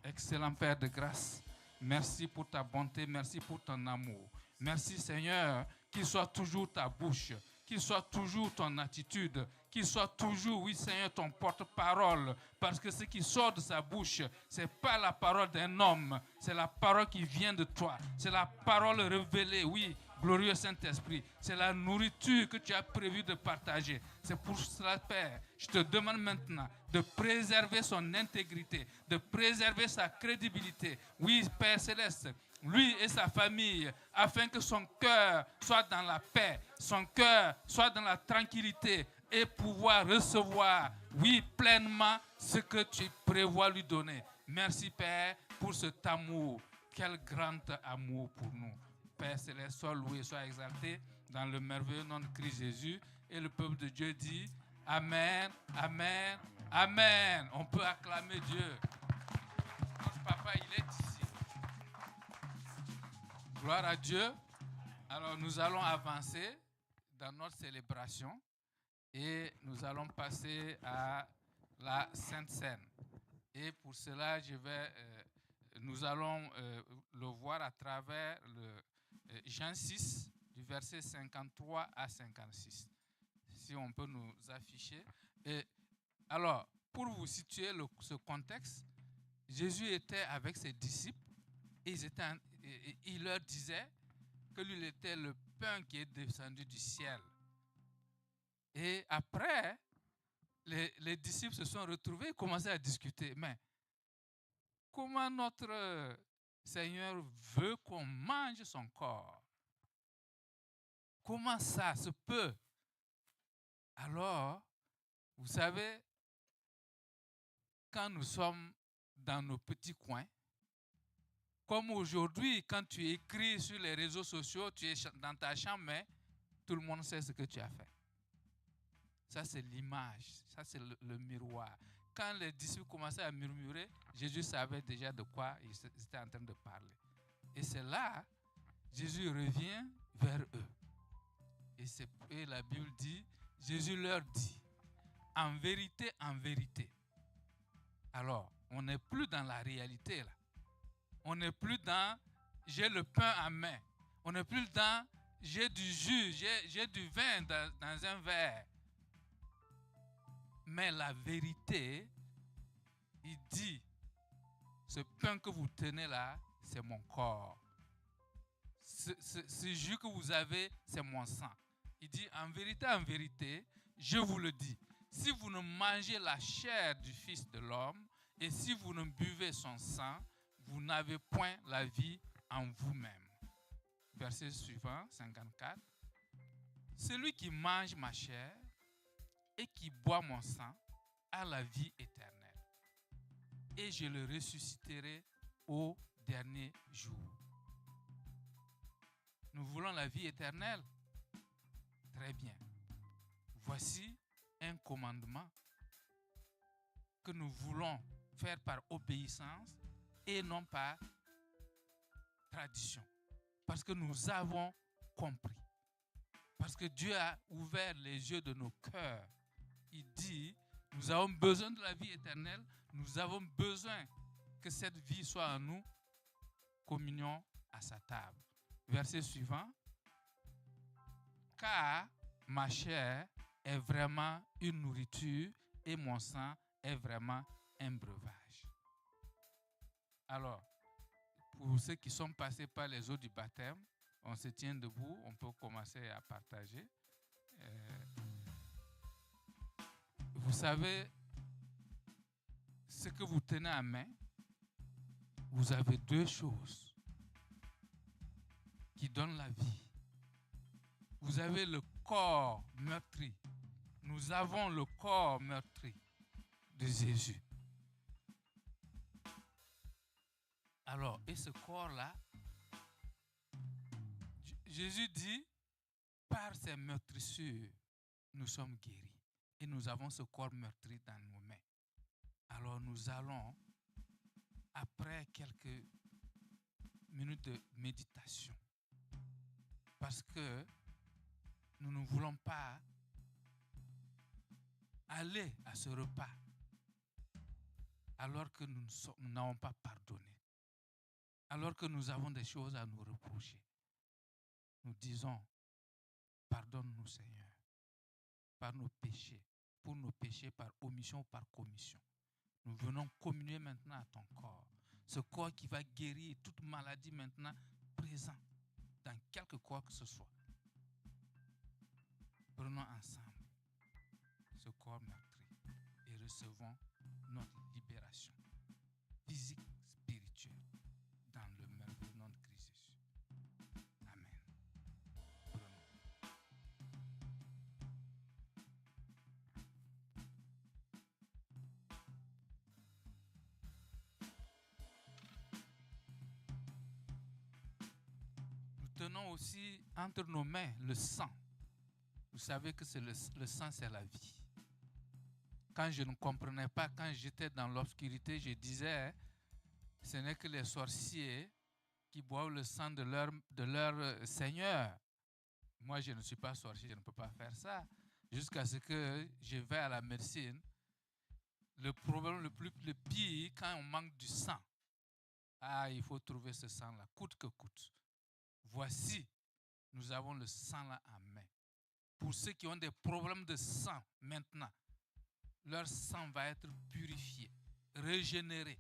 Excellent Père de grâce, merci pour ta bonté, merci pour ton amour. Merci Seigneur, qu'il soit toujours ta bouche, qu'il soit toujours ton attitude, qu'il soit toujours, oui Seigneur, ton porte-parole, parce que ce qui sort de sa bouche, ce n'est pas la parole d'un homme, c'est la parole qui vient de toi, c'est la parole révélée, oui, glorieux Saint-Esprit, c'est la nourriture que tu as prévu de partager. C'est pour cela, Père, je te demande maintenant de préserver son intégrité, de préserver sa crédibilité. Oui, Père Céleste, lui et sa famille, afin que son cœur soit dans la paix, son cœur soit dans la tranquillité et pouvoir recevoir, oui, pleinement ce que tu prévois lui donner. Merci, Père, pour cet amour. Quel grand amour pour nous. Père Céleste, sois loué, sois exalté dans le merveilleux nom de Christ Jésus. Et le peuple de Dieu dit Amen, Amen, Amen. On peut acclamer Dieu. Notre papa, il est ici. Gloire à Dieu. Alors, nous allons avancer dans notre célébration et nous allons passer à la Sainte Seine. Et pour cela, nous allons le voir à travers Jean 6, du verset 53 à 56. Si on peut nous afficher. Et alors, pour vous situer ce contexte, Jésus était avec ses disciples et il leur disait que lui était le pain qui est descendu du ciel. Et après, les disciples se sont retrouvés et commençaient à discuter. Mais comment notre Seigneur veut qu'on mange son corps? Comment ça se peut? Alors, vous savez, quand nous sommes dans nos petits coins, comme aujourd'hui, quand tu écris sur les réseaux sociaux, tu es dans ta chambre, mais tout le monde sait ce que tu as fait. Ça, c'est l'image, ça, c'est le miroir. Quand les disciples commençaient à murmurer, Jésus savait déjà de quoi ils étaient en train de parler. Et c'est là, Jésus revient vers eux. Et la Bible dit, Jésus leur dit, en vérité, alors, on n'est plus dans la réalité là. On n'est plus dans j'ai le pain en main. On n'est plus dans j'ai du jus, j'ai du vin dans un verre. Mais la vérité, il dit, ce pain que vous tenez là, c'est mon corps. Ce jus que vous avez, c'est mon sang. Il dit, en vérité, je vous le dis, si vous ne mangez la chair du Fils de l'homme et si vous ne buvez son sang, vous n'avez point la vie en vous-même. Verset suivant, 54. Celui qui mange ma chair et qui boit mon sang a la vie éternelle. Et je le ressusciterai au dernier jour. Nous voulons la vie éternelle. Très bien. Voici un commandement que nous voulons faire par obéissance et non par tradition. Parce que nous avons compris. Parce que Dieu a ouvert les yeux de nos cœurs. Il dit, nous avons besoin de la vie éternelle. Nous avons besoin que cette vie soit en nous. Communion à sa table. Verset suivant. Car ma chair est vraiment une nourriture et mon sang est vraiment un breuvage. Alors, pour ceux qui sont passés par les eaux du baptême, on se tient debout, on peut commencer à partager. Vous savez, ce que vous tenez en main, vous avez deux choses qui donnent la vie. Vous avez le corps meurtri. Nous avons le corps meurtri de Jésus. Alors, et ce corps-là, Jésus dit, par ces meurtrissures, nous sommes guéris. Et nous avons ce corps meurtri dans nos mains. Alors nous allons, après quelques minutes de méditation, parce que nous ne voulons pas aller à ce repas alors que nous n'avons pas pardonné, alors que nous avons des choses à nous reprocher. Nous disons, pardonne-nous Seigneur, par nos péchés, pour nos péchés par omission ou par commission. Nous venons communier maintenant à ton corps, ce corps qui va guérir toute maladie maintenant présent dans quelque corps que ce soit. Prenons ensemble ce corps meurtri et recevons notre libération physique, spirituelle, dans le merveilleux nom de Christ Jésus. Amen. Prenons. Nous tenons aussi entre nos mains le sang. Vous savez que c'est le sang, c'est la vie. Quand je ne comprenais pas, quand j'étais dans l'obscurité, je disais, ce n'est que les sorciers qui boivent le sang de leur Seigneur. Moi, je ne suis pas sorcier, je ne peux pas faire ça. Jusqu'à ce que je vais à la médecine. Le problème le pire, quand on manque du sang, il faut trouver ce sang-là, coûte que coûte. Voici, nous avons le sang-là en main. Pour ceux qui ont des problèmes de sang maintenant, leur sang va être purifié, régénéré,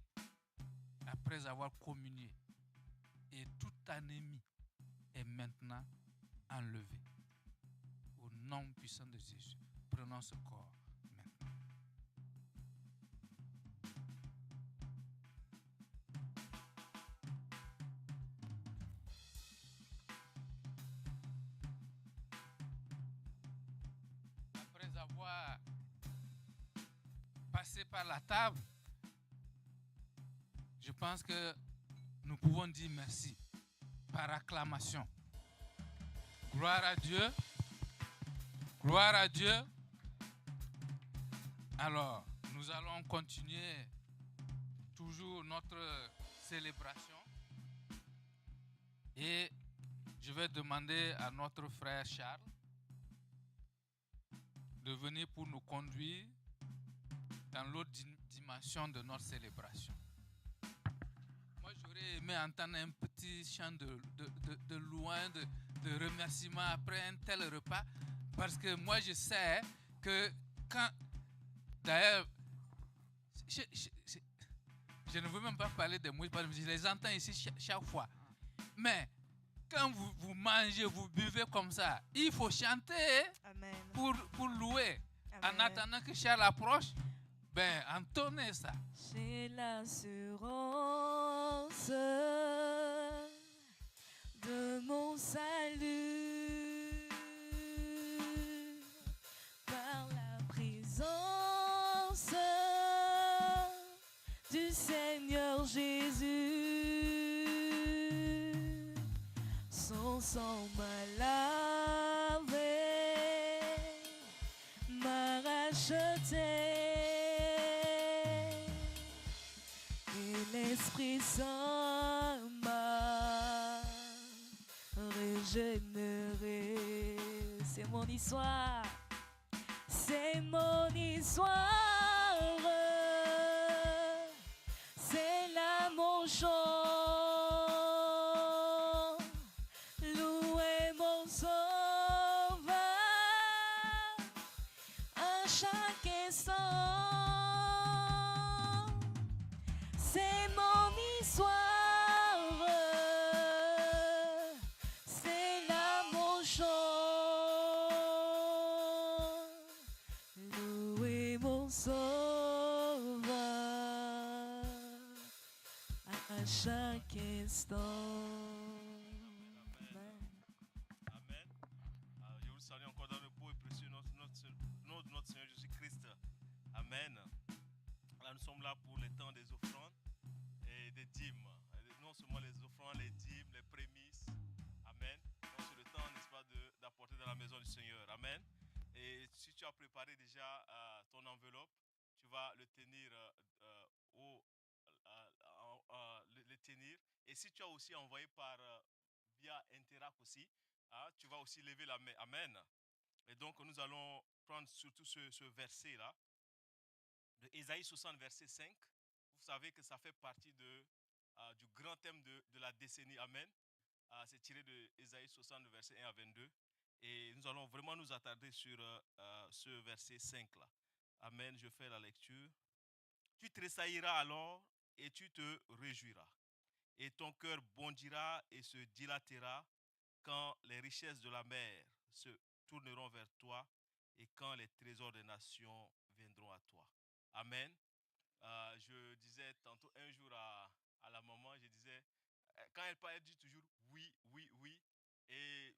après avoir communié. Et toute anémie est maintenant enlevée. Au nom puissant de Jésus, prenons ce corps maintenant. Après avoir passé par la table, je pense que nous pouvons dire merci par acclamation. Gloire à Dieu. Gloire à Dieu. Alors, nous allons continuer toujours notre célébration. Et je vais demander à notre frère Charles de venir pour nous conduire dans l'autre dimension de notre célébration. Moi, j'aurais aimé entendre un petit chant de loin, de remerciements après un tel repas. Parce que moi, je sais que quand... D'ailleurs, je ne veux même pas parler de moi, parce que je les entends ici chaque fois. Mais quand vous mangez, vous buvez comme ça, il faut chanter Amen. pour louer. En Amen. attendant que Charles approche, ben, entonnez ça. J'ai l'assurance de mon salut par la présence du Seigneur Jésus. Son sang m'a lavé, m'a racheté. L'Esprit Saint m'a régénéré. C'est mon histoire. C'est mon histoire. C'est là mon chant. Louez mon sauveur à chaque instant. C'est mon histoire, c'est là mon chant. Louez mon sauveur à chaque instant. Amen. Je vous salue encore dans le beau et précieux nom de notre Seigneur Jésus-Christ. Amen. Là, nous sommes là pour les temps des offrandes et des dîmes. Non seulement les offrandes, les dîmes, les prémices. Amen. Donc c'est le temps, n'est-ce pas, d'apporter dans la maison du Seigneur. Amen. Et si tu as préparé déjà ton enveloppe, tu vas le tenir le tenir. Et si tu as aussi envoyé via Interac aussi, tu vas aussi lever la main. Amen. Et donc nous allons prendre surtout ce verset-là, de Ésaïe 60, verset 5. Vous savez que ça fait partie du grand thème de la décennie. Amen. C'est tiré de Ésaïe 60, verset 1 à 22. Et nous allons vraiment nous attarder sur ce verset 5-là. Amen. Je fais la lecture. Tu tressailliras alors et tu te réjouiras. Et ton cœur bondira et se dilatera quand les richesses de la mer se tourneront vers toi et quand les trésors des nations viendront à toi. Amen. Je disais tantôt un jour à la maman, je disais, quand elle parle, elle dit toujours oui, oui, oui. Et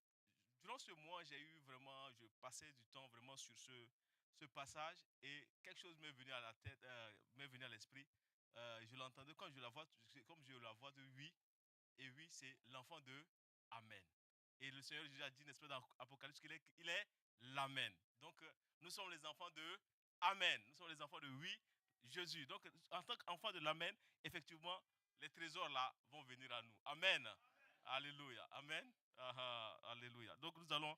durant ce mois, je passais du temps vraiment sur ce passage et quelque chose m'est venu à la tête, m'est venu à l'esprit. Je l'entendais comme je la vois de oui. Et oui, c'est l'enfant de Amen. Et le Seigneur Jésus a dit, n'est-ce pas, dans Apocalypse, qu'il est l'Amen. Donc, nous sommes les enfants de Amen. Nous sommes les enfants de oui, Jésus. Donc, en tant qu'enfant de l'Amen, effectivement, les trésors là vont venir à nous. Amen. Amen. Alléluia. Amen. Alléluia. Donc, nous allons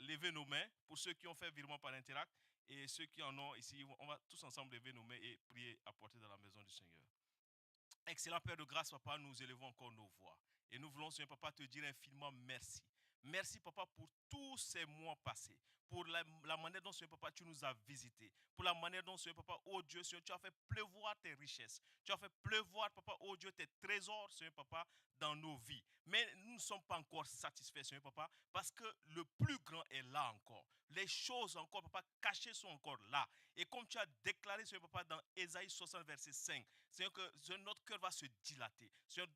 lever nos mains pour ceux qui ont fait virement par Interact et ceux qui en ont ici. On va tous ensemble lever nos mains et prier, apporter dans la maison du Seigneur. Excellent Père de grâce, Papa, nous élevons encore nos voix. Et nous voulons, Seigneur Papa, te dire infiniment merci. Merci, Papa, pour tous ces mois passés. Pour la manière dont, Seigneur Papa, tu nous as visités. Pour la manière dont, Seigneur Papa, oh Dieu, Seigneur, tu as fait pleuvoir tes richesses. Tu as fait pleuvoir, Papa, oh Dieu, tes trésors, Seigneur Papa, dans nos vies. Mais nous ne sommes pas encore satisfaits, Seigneur Papa, parce que le plus grand est là encore. Les choses encore, Papa, cachées sont encore là. Et comme tu as déclaré, Seigneur Papa, dans Ésaïe 60, verset 5, Seigneur, que notre cœur va se dilater. Seigneur,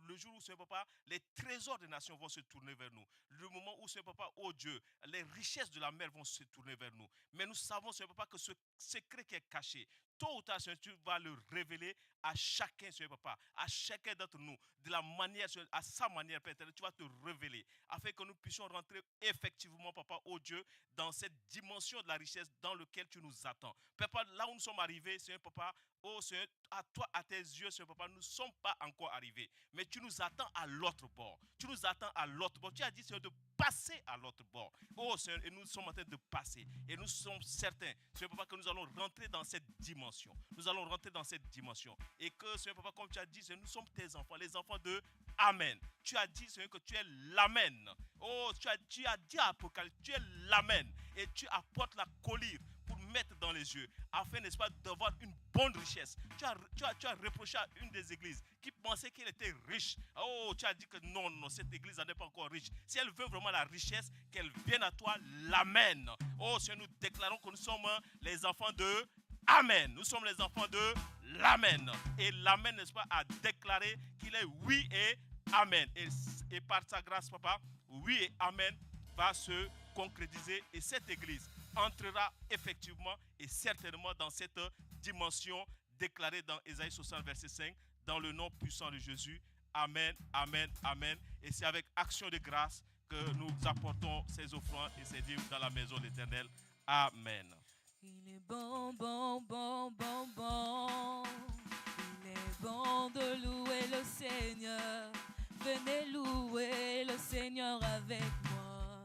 le jour où, Seigneur Papa, les trésors des nations vont se tourner vers nous. Le moment où, Seigneur Papa, oh Dieu, les richesses de la mer vont se tourner vers nous. Mais nous savons, Seigneur Papa, que ce secret qui est caché, tôt ou tard, Seigneur, tu vas le révéler à chacun, Seigneur Papa, à chacun d'entre nous, de la manière, à sa manière, Père éternel, tu vas te révéler, afin que nous puissions rentrer effectivement, Papa, oh Dieu, dans cette dimension de la richesse dans laquelle tu nous attends. Papa, là où nous sommes arrivés, Seigneur Papa, oh Seigneur, à toi, à tes yeux, Seigneur Papa, nous ne sommes pas encore arrivés, mais tu nous attends à l'autre bord. Tu nous attends à l'autre bord. Tu as dit, Seigneur, de passer à l'autre bord. Oh Seigneur, et nous sommes en train de passer. Et nous sommes certains, Seigneur Papa, que nous allons rentrer dans cette dimension. Nous allons rentrer dans cette dimension. Et que, Seigneur Papa, comme tu as dit, Seigneur, nous sommes tes enfants, les enfants de Amen. Tu as dit, Seigneur, que tu es l'Amen. Oh, tu as dit à Apocalypse, tu es l'Amen. Et tu apportes la collyre pour mettre dans les yeux, afin, n'est-ce pas, d'avoir une bonne richesse. Tu as reproché à une des églises qui pensait qu'elle était riche. Oh, tu as dit que non, cette église n'est pas encore riche. Si elle veut vraiment la richesse, qu'elle vienne à toi, l'Amen. Oh, Seigneur, nous déclarons que nous sommes les enfants de Amen. Nous sommes les enfants de l'Amen. Et l'Amen, n'est-ce pas, a déclaré qu'il est oui et Amen. Et par sa grâce, Papa, oui et Amen va se concrétiser. Et cette église entrera effectivement et certainement dans cette dimension déclarée dans Ésaïe 60, verset 5, dans le nom puissant de Jésus. Amen, amen, amen. Et c'est avec action de grâce que nous apportons ces offrandes et ces dîmes dans la maison de l'Éternel. Amen. Il est bon, bon, bon, bon, bon. Il est bon de louer le Seigneur. Venez louer le Seigneur avec moi.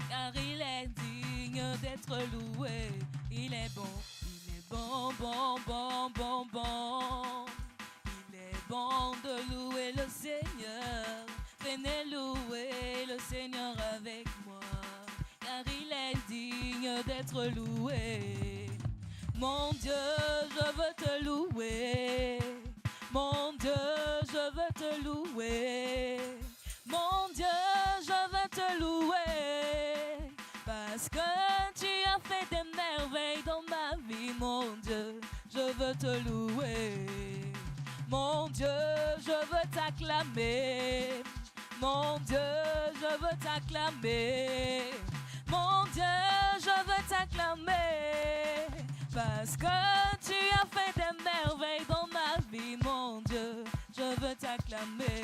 Car il est digne d'être loué. Il est bon, bon, bon, bon, bon. Il est bon de louer le Seigneur. Venez louer le Seigneur avec moi. Car il est digne d'être loué. Mon Dieu, je veux te louer. Mon Dieu, je veux te louer. Mon Dieu, je veux te louer. Parce que tu as fait des merveilles dans ma vie, mon Dieu, je veux te louer. Mon Dieu, je veux t'acclamer. Mon Dieu, je veux t'acclamer. Mon Dieu, je veux t'acclamer. Parce que tu as fait des merveilles dans ma vie, mon Dieu, je veux t'acclamer.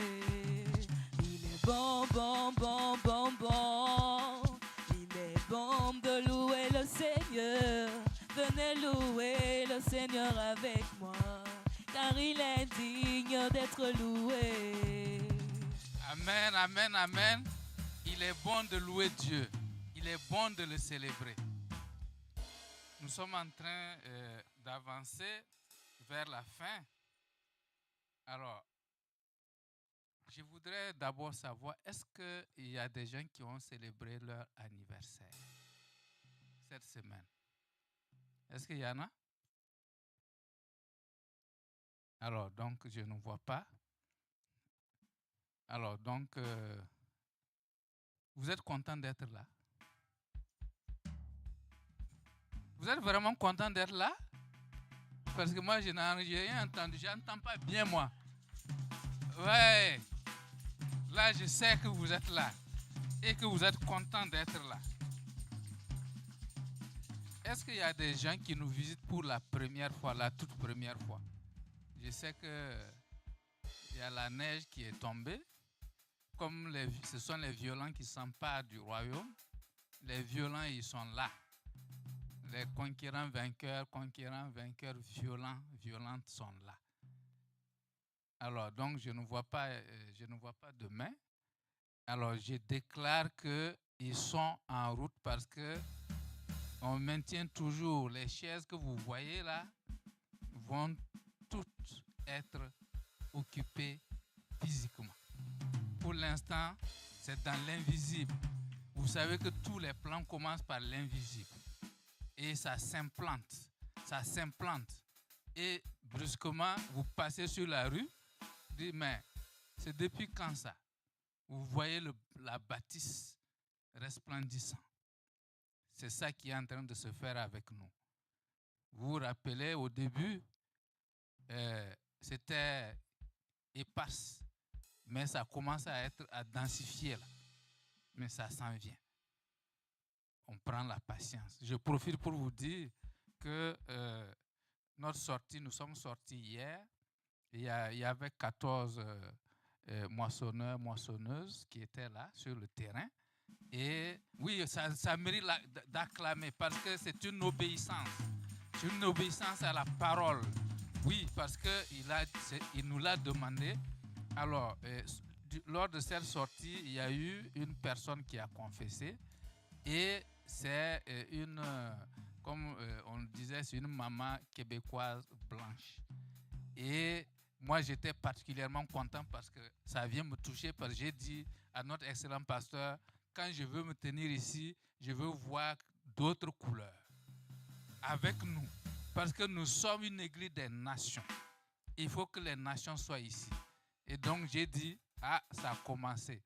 Il est bon, bon, bon, bon, bon. Il est bon de louer le Seigneur. Venez louer le Seigneur avec moi, car il est digne d'être loué. Amen, amen, amen. Il est bon de louer Dieu. Il est bon de le célébrer. Nous sommes en train d'avancer vers la fin. Alors, je voudrais d'abord savoir, est-ce qu'il y a des gens qui ont célébré leur anniversaire cette semaine? Est-ce qu'il y en a? Alors, donc, je ne vois pas. Alors, donc, vous êtes content d'être là? Vous êtes vraiment content d'être là? Parce que moi, je n'ai rien entendu. Je n'entends pas bien, moi. Ouais. Là, je sais que vous êtes là. Et que vous êtes content d'être là. Est-ce qu'il y a des gens qui nous visitent pour la première fois, la toute première fois? Je sais qu'il y a la neige qui est tombée. Comme ce sont les violents qui s'emparent du royaume, les violents, ils sont là. Les conquérants, vainqueurs, violentes sont là. Alors, donc, je ne vois pas de main. Alors, je déclare qu'ils sont en route parce que on maintient toujours les chaises que vous voyez là vont toutes être occupées physiquement. Pour l'instant, c'est dans l'invisible. Vous savez que tous les plans commencent par l'invisible. Et ça s'implante. Et brusquement, vous passez sur la rue, vous dites, mais c'est depuis quand ça? Vous voyez la bâtisse resplendissant. C'est ça qui est en train de se faire avec nous. Vous vous rappelez, au début, c'était éparse. Mais ça commence à densifier là. Mais ça s'en vient. On prend la patience. Je profite pour vous dire que notre sortie, nous sommes sortis hier. Il y avait 14 moissonneurs, moissonneuses qui étaient là sur le terrain. Et oui, ça mérite d'acclamer parce que c'est une obéissance. C'est une obéissance à la parole. Oui, parce qu'il nous l'a demandé. Alors, lors de cette sortie, il y a eu une personne qui a confessé. Et c'est comme on le disait, c'est une maman québécoise blanche. Et moi, j'étais particulièrement content parce que ça vient me toucher, parce que j'ai dit à notre excellent pasteur, quand je veux me tenir ici, je veux voir d'autres couleurs avec nous. Parce que nous sommes une église des nations. Il faut que les nations soient ici. Et donc, j'ai dit, ça a commencé.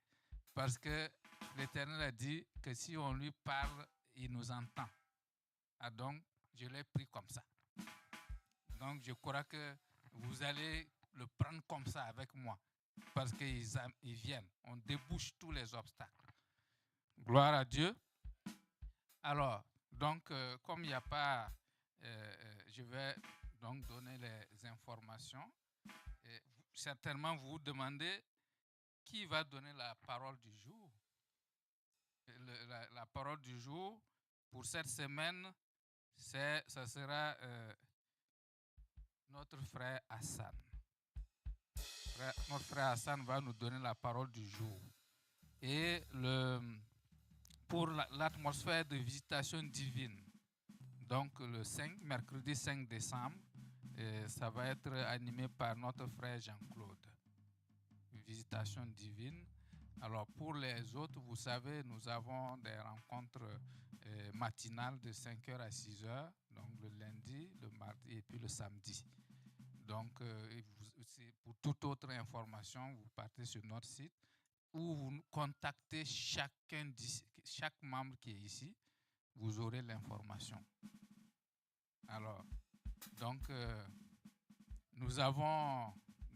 Parce que l'Éternel a dit que si on lui parle, il nous entend. Donc, je l'ai pris comme ça. Donc, je crois que vous allez le prendre comme ça avec moi. Parce qu'ils viennent. On débouche tous les obstacles. Gloire à Dieu. Alors, donc, comme il n'y a pas... je vais donc donner les informations. Et certainement, vous vous demandez qui va donner la parole du jour. La parole du jour pour cette semaine, ça sera notre frère Hassan. Notre frère Hassan va nous donner la parole du jour. Et pour l'atmosphère de visitation divine, donc le mercredi 5 décembre, ça va être animé par notre frère Jean-Claude. Visitation divine. Alors pour les autres, vous savez, nous avons des rencontres matinales de 5h à 6h, donc le lundi, le mardi et puis le samedi. Donc pour toute autre information, vous partez sur notre site ou vous contactez chaque membre qui est ici, vous aurez l'information. Alors, donc nous avons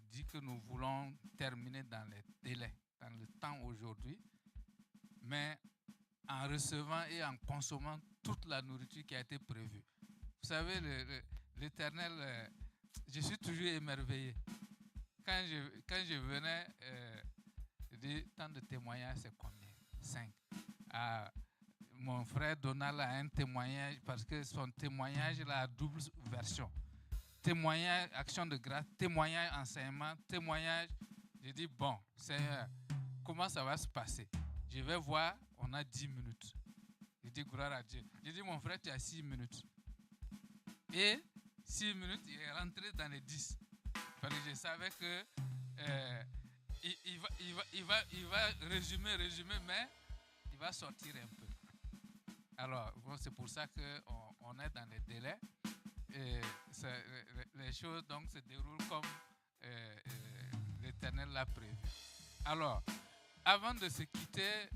dit que nous voulons terminer dans les délais, dans le temps aujourd'hui, mais en recevant et en consommant toute la nourriture qui a été prévue. Vous savez, l'Éternel, je suis toujours émerveillé. Quand je venais, je dis, tant de témoignages, c'est combien? 5. Mon frère Donald a un témoignage, parce que son témoignage a double version. Témoignage, action de grâce, témoignage, enseignement, témoignage. Je dis, bon, Seigneur, comment ça va se passer? Je vais voir, on a 10 minutes. Je dis, gloire à Dieu. Je dis, mon frère, tu as 6 minutes. Et 6 minutes, il est rentré dans les 10. Parce que je savais que il va résumer, mais il va sortir un peu. Alors, bon, c'est pour ça qu'on est dans les délais. Et les choses donc se déroulent comme l'Éternel l'a prévu. Alors, avant de se quitter,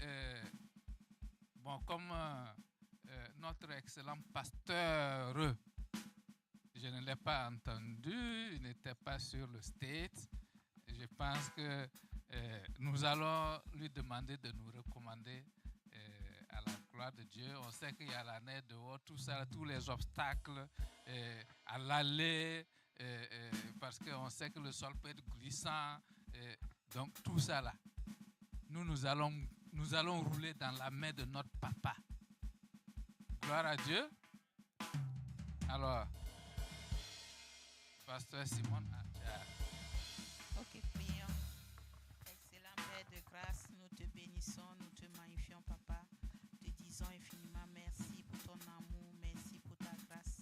comme notre excellent pasteur, je ne l'ai pas entendu, il n'était pas sur le stage. Je pense que nous allons lui demander de nous recommander à la gloire de Dieu. On sait qu'il y a la neige dehors, tout ça, tous les obstacles à l'aller, parce qu'on sait que le sol peut être glissant. Donc tout ça là, nous allons rouler dans la main de notre papa. Gloire à Dieu. Alors, Pasteur Simon. Ok, prions. Excellent Père de grâce, nous te bénissons, nous te magnifions, Papa. Te disons infiniment merci pour ton amour, merci pour ta grâce.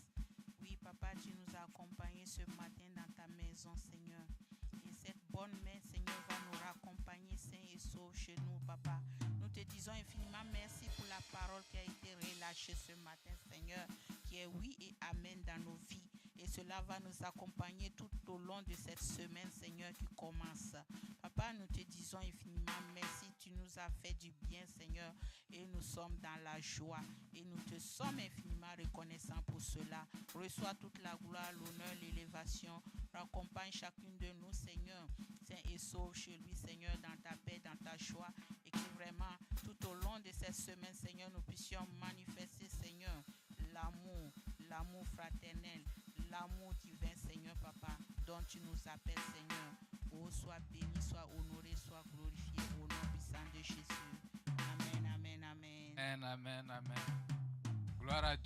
Oui, Papa, tu nous as accompagnés ce matin dans ta maison, Seigneur. Et cette bonne main, Seigneur, va nous raccompagner sains et saufs chez nous, Papa. Nous te disons infiniment merci pour la parole qui a été relâchée ce matin, Seigneur, qui est oui et amen dans nos vies. Et cela va nous accompagner tout au long de cette semaine, Seigneur, qui commence. Papa, nous te disons infiniment merci. Tu nous as fait du bien, Seigneur, et nous sommes dans la joie. Et nous te sommes infiniment reconnaissants pour cela. Reçois toute la gloire, l'honneur, l'élévation. Raccompagne chacune de nous, Seigneur, saint et sauve chez lui, Seigneur, dans ta paix, dans ta joie. Et que vraiment, tout au long de cette semaine, Seigneur, nous puissions manifester, Seigneur, l'amour fraternel, l'amour divin, Seigneur, Papa, dont tu nous appelles, Seigneur. Oh, sois béni, sois honoré, sois glorifié au nom puissant de Jésus. Amen, amen, amen. Amen, amen, amen. Gloire à Dieu.